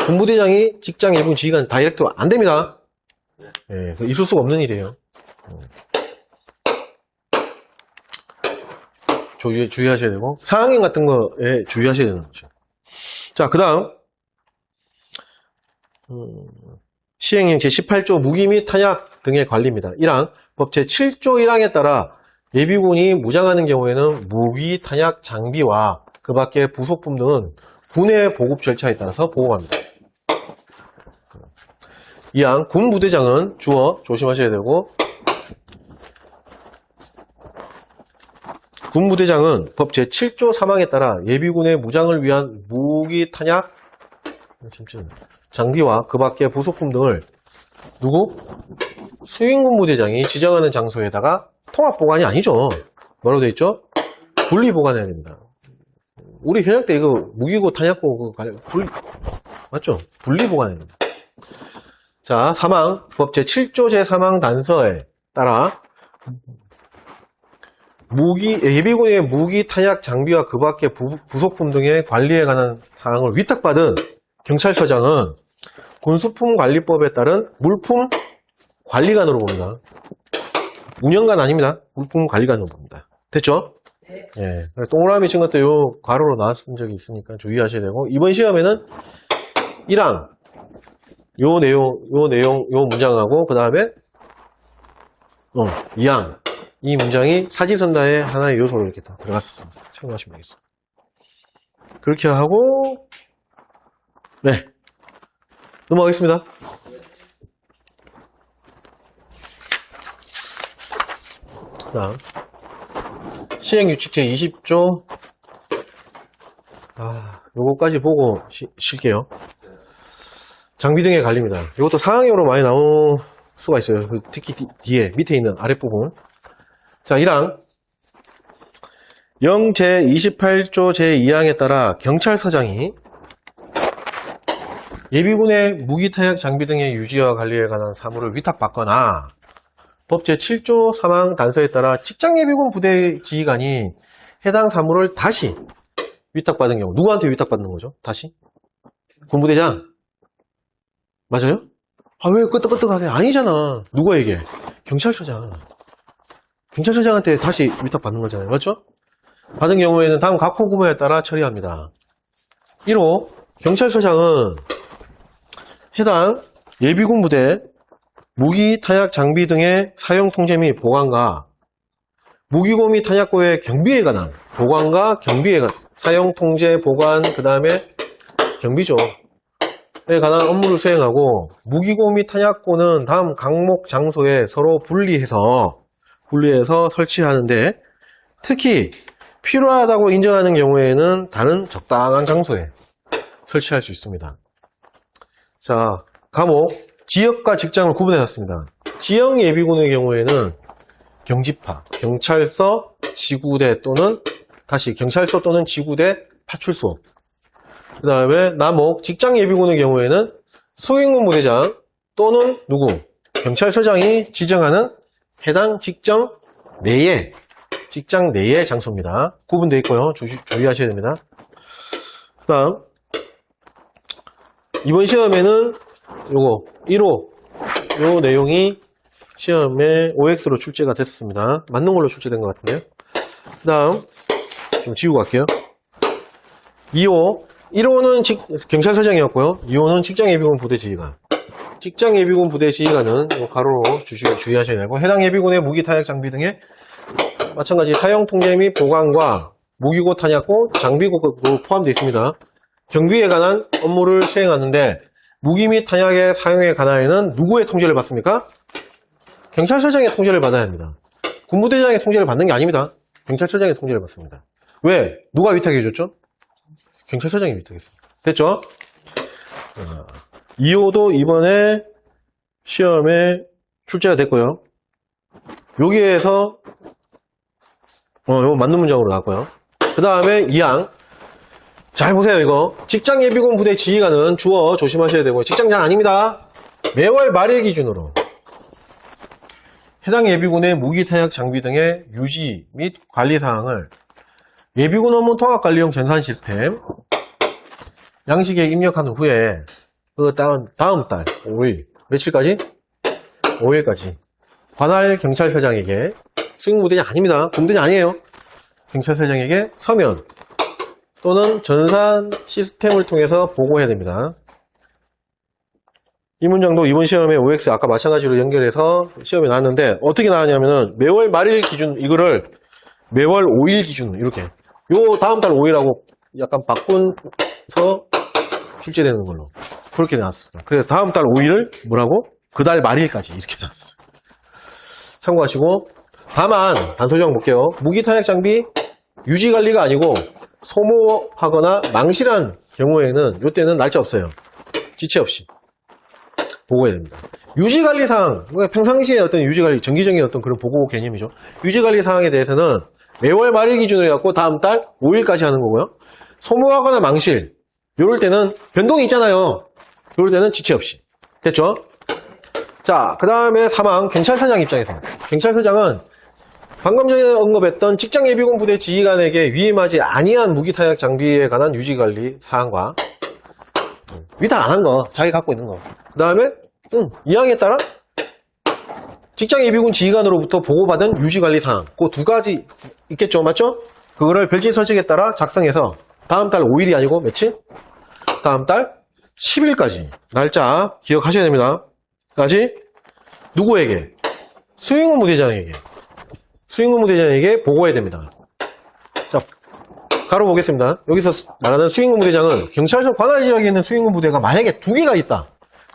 군부대장이 직장 예비군 지휘관 다이렉트로 안 됩니다. 네, 있을 수가 없는 일이에요. 주의하셔야 되고 상황인 같은 거에 주의하셔야 되는 거죠. 자, 그 다음 시행령 제18조 무기 및 탄약 등의 관리입니다. 1항 법 제7조 1항에 따라 예비군이 무장하는 경우에는 무기 탄약 장비와 그 밖의 부속품 등은 군의 보급 절차에 따라서 보호합니다. 2항 군부대장은 주어 조심하셔야 되고 군부대장은 법 제7조 3항에 따라 예비군의 무장을 위한 무기 탄약 장비와 그 밖의 부속품 등을 수행군부대장이 지정하는 장소에다가 통합 보관이 아니죠. 뭐라고 되어 있죠? 분리 보관해야 됩니다. 우리 현역 때 이거 무기고 탄약고 맞죠? 분리 보관해야 됩니다. 자, 3항 법 제7조 제3항 단서에 따라 예비군의 무기 탄약 장비와 그 밖의 부속품 등의 관리에 관한 사항을 위탁받은 경찰서장은 군수품관리법에 따른 물품 관리관으로 봅니다. 운영관 아닙니다. 물품 관리관으로 봅니다. 됐죠? 네. 예. 동그라미 친 것도 요 괄호로 나왔은 적이 있으니까 주의하셔야 되고 이번 시험에는 1항 요 내용 요 문장하고 그 다음에 2항 이 문장이 사지선다의 하나의 요소로 이렇게 다 들어갔었습니다. 참고하시면 되겠습니다. 그렇게 하고, 네. 넘어가겠습니다. 다음. 시행규칙 제20조. 요거까지 보고 쉴게요. 장비 등의 관리입니다. 이것도 상황형으로 많이 나올 수가 있어요. 특히 뒤에, 밑에 있는 아랫부분. 자, 1항. 0 제28조 제2항에 따라 경찰서장이 예비군의 무기 타약 장비 등의 유지와 관리에 관한 사무를 위탁받거나 법 제7조 3항 단서에 따라 직장예비군 부대 지휘관이 해당 사무를 다시 위탁받은 경우, 누구한테 위탁받는 거죠? 다시? 군부대장? 맞아요? 왜 끄떡끄떡하게? 아니잖아. 누구에게? 경찰서장. 경찰서장한테 다시 위탁받는 거잖아요. 맞죠? 받은 경우에는 다음 각 호구에 따라 처리합니다. 1호, 경찰서장은 해당 예비군 부대 무기, 타약, 장비 등의 사용 통제 및 보관과 무기고 및 탄약고의 경비에 관한 보관과 경비에 관한 사용 통제, 보관, 그 다음에 경비죠. 에 관한 업무를 수행하고 무기고 및 탄약고는 다음 각목 장소에 서로 분리해서 설치하는데 특히 필요하다고 인정하는 경우에는 다른 적당한 장소에 설치할 수 있습니다. 자, 과목 지역과 직장을 구분해놨습니다. 지역 예비군의 경우에는 경지파, 경찰서, 지구대 또는 다시 경찰서 또는 지구대 파출소. 그 다음에 남목 직장 예비군의 경우에는 소행군 부대장 또는 누구? 경찰서장이 지정하는 해당 직장 내의 장소입니다. 구분되어 있고요. 주의하셔야 됩니다. 그 다음 이번 시험에는 요거 1호 요 내용이 시험에 OX로 출제가 됐습니다. 맞는 걸로 출제된 것 같은데요. 그 다음 좀 지우고 갈게요. 2호 1호는 경찰서장이었고요. 2호는 직장예비군 부대지휘관. 직장예비군 부대지휘관은 가로로 주의하셔야 되고 해당 예비군의 무기, 타약, 장비 등의 마찬가지 사용 통제 및 보관과 무기고, 탄약고, 장비고도 포함되어 있습니다. 경비에 관한 업무를 수행하는데 무기 및 탄약의 사용에 관하여는 누구의 통제를 받습니까? 경찰서장의 통제를 받아야 합니다. 군부대장의 통제를 받는 게 아닙니다. 경찰서장의 통제를 받습니다. 왜? 누가 위탁해줬죠? 경찰서장이 위탁했습니다. 됐죠? 2호도 이번에 시험에 출제가 됐고요. 여기에서 이거 맞는 문장으로 나왔고요. 그 다음에 2항. 잘 보세요, 이거. 직장 예비군 부대 지휘관은 주어 조심하셔야 되고, 직장장 아닙니다. 매월 말일 기준으로 해당 예비군의 무기, 타약, 장비 등의 유지 및 관리 사항을 예비군 업무 통합관리용 전산 시스템 양식에 입력한 후에 그 다음 달 5일 며칠까지? 5일까지 관할 경찰서장에게 수행부대장 아닙니다. 군부대장 아니에요. 경찰서장에게 서면 또는 전산 시스템을 통해서 보고해야 됩니다. 이 문장도 이번 시험에 OX 아까 마찬가지로 연결해서 시험에 나왔는데 어떻게 나왔냐면은 매월 말일 기준 이거를 매월 5일 기준 이렇게 요 다음 달 5일하고 약간 바꾼서 출제되는 걸로 그렇게 나왔어요. 그래서 다음 달 5일을 뭐라고? 그 달 말일까지 이렇게 나왔어요. 참고하시고 다만 단소조항 볼게요. 무기 타약 장비 유지 관리가 아니고 소모하거나 망실한 경우에는 이때는 날짜 없어요. 지체 없이 보고해야 됩니다. 유지관리사항, 평상시에 어떤 유지관리, 정기적인 어떤 그런 보고 개념이죠. 유지관리사항에 대해서는 매월 말일 기준으로 해갖고 다음 달 5일까지 하는 거고요. 소모하거나 망실, 이럴 때는 변동이 있잖아요. 이럴 때는 지체 없이. 됐죠? 자, 그 다음에 3항, 경찰서장 입장에서. 경찰서장은 방금 전에 언급했던 직장예비군 부대 지휘관에게 위임하지 아니한 무기타약 장비에 관한 유지관리 사항과 위탁 안 한 거, 자기 갖고 있는 거. 그 다음에 2항에 따라 직장예비군 지휘관으로부터 보고받은 유지관리 사항. 그 두 가지 있겠죠, 맞죠? 그거를 별지 서식에 따라 작성해서 다음 달 5일이 아니고 며칠? 다음 달 10일까지 날짜 기억하셔야 됩니다. 까지 누구에게? 수행군 부대장에게. 수행본부대장에게 보고해야 됩니다. 자, 가로 보겠습니다. 여기서 말하는 수행본부대장은 경찰서 관할 지역에 있는 수행본부대가 만약에 2개가 있다.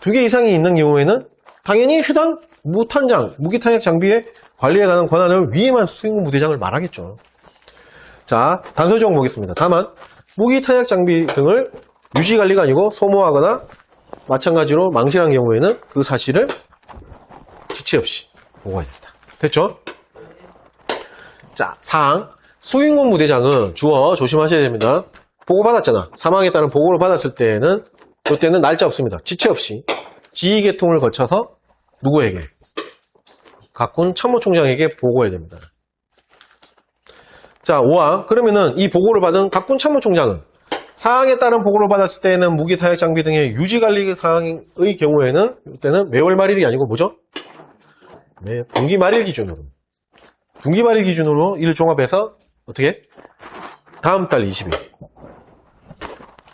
2개 이상이 있는 경우에는 당연히 해당 무탄장, 무기탄약 장비의 관리에 관한 권한을 위임한 수행본부대장을 말하겠죠. 자, 단서 조항 보겠습니다. 다만 무기탄약 장비 등을 유지관리가 아니고 소모하거나 마찬가지로 망실한 경우에는 그 사실을 지체 없이 보고해야 됩니다. 됐죠? 자, 사항. 수행본부대장은 주어 조심하셔야 됩니다. 보고받았잖아. 사망에 따른 보고를 받았을 때는 이때는 날짜 없습니다. 지체 없이 지휘계통을 거쳐서 누구에게? 각군 참모총장에게 보고해야 됩니다. 자, 5항. 그러면은 이 보고를 받은 각군 참모총장은 사항에 따른 보고를 받았을 때에는 무기 타약 장비 등의 유지관리 사항의 경우에는 이때는 매월 말일이 아니고 뭐죠? 분기 말일 기준으로. 분기 말일 기준으로 이를 종합해서 어떻게? 다음 달 20일.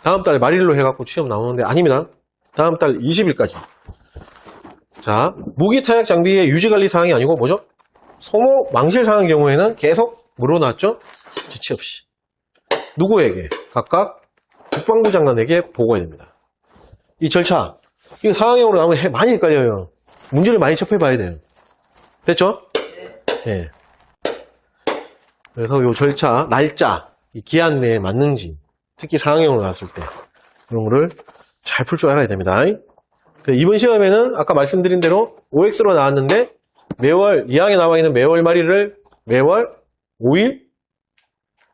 다음 달 말일로 해갖고 시험 나오는데 아닙니다. 다음 달 20일까지. 자, 무기 타약 장비의 유지관리 사항이 아니고 뭐죠? 소모 망실 사항의 경우에는 계속 뭐로 나왔죠? 지체 없이. 누구에게? 각각 국방부 장관에게 보고해야 됩니다. 이 절차. 이거 상황형으로 나오면 많이 헷갈려요. 문제를 많이 접해봐야 돼요. 됐죠? 예. 그래서 이 절차, 날짜, 이 기한 내에 맞는지, 특히 상황형으로 나왔을 때, 이런 거를 잘 풀 줄 알아야 됩니다. 이번 시험에는 아까 말씀드린 대로 OX로 나왔는데, 매월, 2항에 나와 있는 매월 말일을 매월 5일?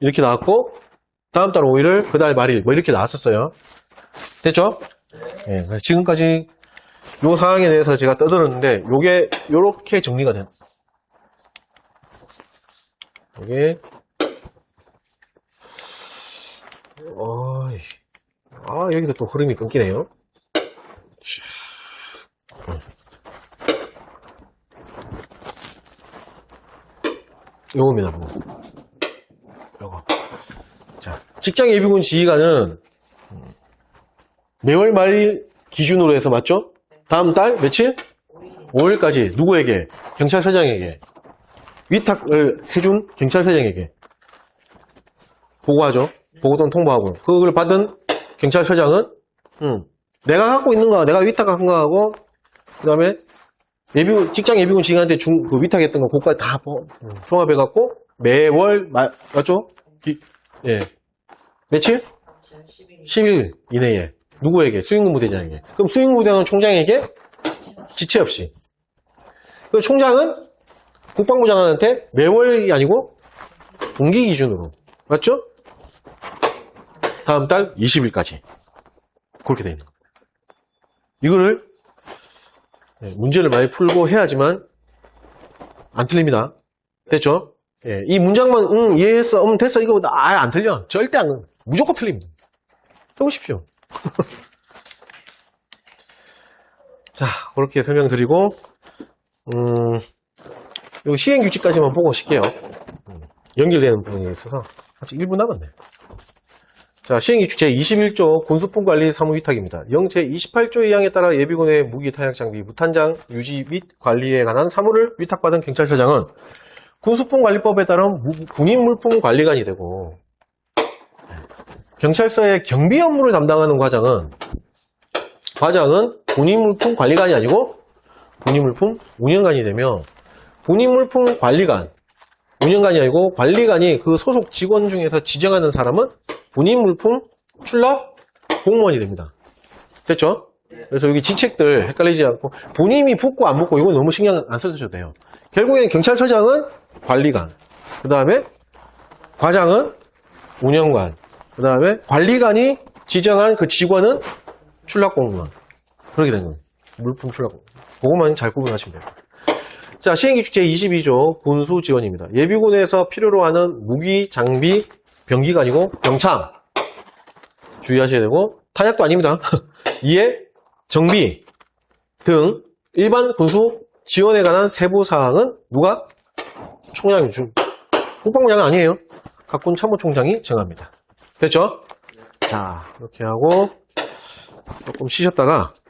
이렇게 나왔고, 다음 달 5일을 그 달 말일, 뭐 이렇게 나왔었어요. 됐죠? 예, 지금까지 요 상황에 대해서 제가 떠들었는데, 요게, 요렇게 정리가 된. 요게, 여기서 또 흐름이 끊기네요. 요겁니다, 요거. 자, 직장 예비군 지휘관은 매월 말일 기준으로 해서 맞죠? 다음 달 며칠? 5일까지 누구에게? 경찰서장에게 위탁을 해준 경찰서장에게 보고하죠. 보고 또는 통보하고 그걸 받은 경찰서장은 내가 갖고 있는 거 내가 위탁한 거하고 그 다음에 직장 예비군 지휘관한테 그 위탁했던 거 그거까지 다 종합해갖고 매월 맞죠? 예. 며칠? 10일 이내에 누구에게? 수행본부대장에게. 그럼 수행본부대장은 총장에게 지체 없이. 그 총장은 국방부 장관한테 매월이 아니고 분기 기준으로. 맞죠? 다음 달 20일까지. 그렇게 돼 있는 겁니다. 이거를 문제를 많이 풀고 해야지만 안 틀립니다. 됐죠? 예, 이 문장만 이해했어. 됐어. 이거 아예 안 틀려. 절대 안 무조건 틀립니다. 해보십시오. 자, 그렇게 설명드리고 요 시행규칙까지만 보고 오실게요. 연결되는 부분이 있어서 아직 1분 남았네. 자, 시행규칙 제21조 군수품관리 사무위탁입니다. 영 제28조 2항에 따라 예비군의 무기 타약 장비 무탄장 유지 및 관리에 관한 사무를 위탁받은 경찰서장은 군수품관리법에 따른 군인물품 관리관이 되고 경찰서의 경비 업무를 담당하는 과장은 군인물품 관리관이 아니고 군인물품 운영관이 되며 군인물품 관리관, 운영관이 아니고 관리관이 그 소속 직원 중에서 지정하는 사람은 군인물품 출납 공무원이 됩니다. 됐죠? 그래서 여기 직책들 헷갈리지 않고 본인이 붙고 안 붙고 이건 너무 신경 안 써주셔도 돼요. 결국에는 경찰서장은 관리관, 그 다음에 과장은 운영관, 그 다음에 관리관이 지정한 그 직원은 출납공무원. 그렇게 되는 거예요. 물품 출납공무원. 그것만 잘 구분하시면 돼요. 자, 시행규칙 제22조 군수지원입니다. 예비군에서 필요로 하는 무기, 장비, 병기가 아니고 병참 주의하셔야 되고 탄약도 아닙니다. 이에 정비 등 일반 군수 지원에 관한 세부 사항은 누가? 총장이 국방부 장관 아니에요. 각군 참모총장이 정합니다. 됐죠? 자, 이렇게 하고 조금 쉬셨다가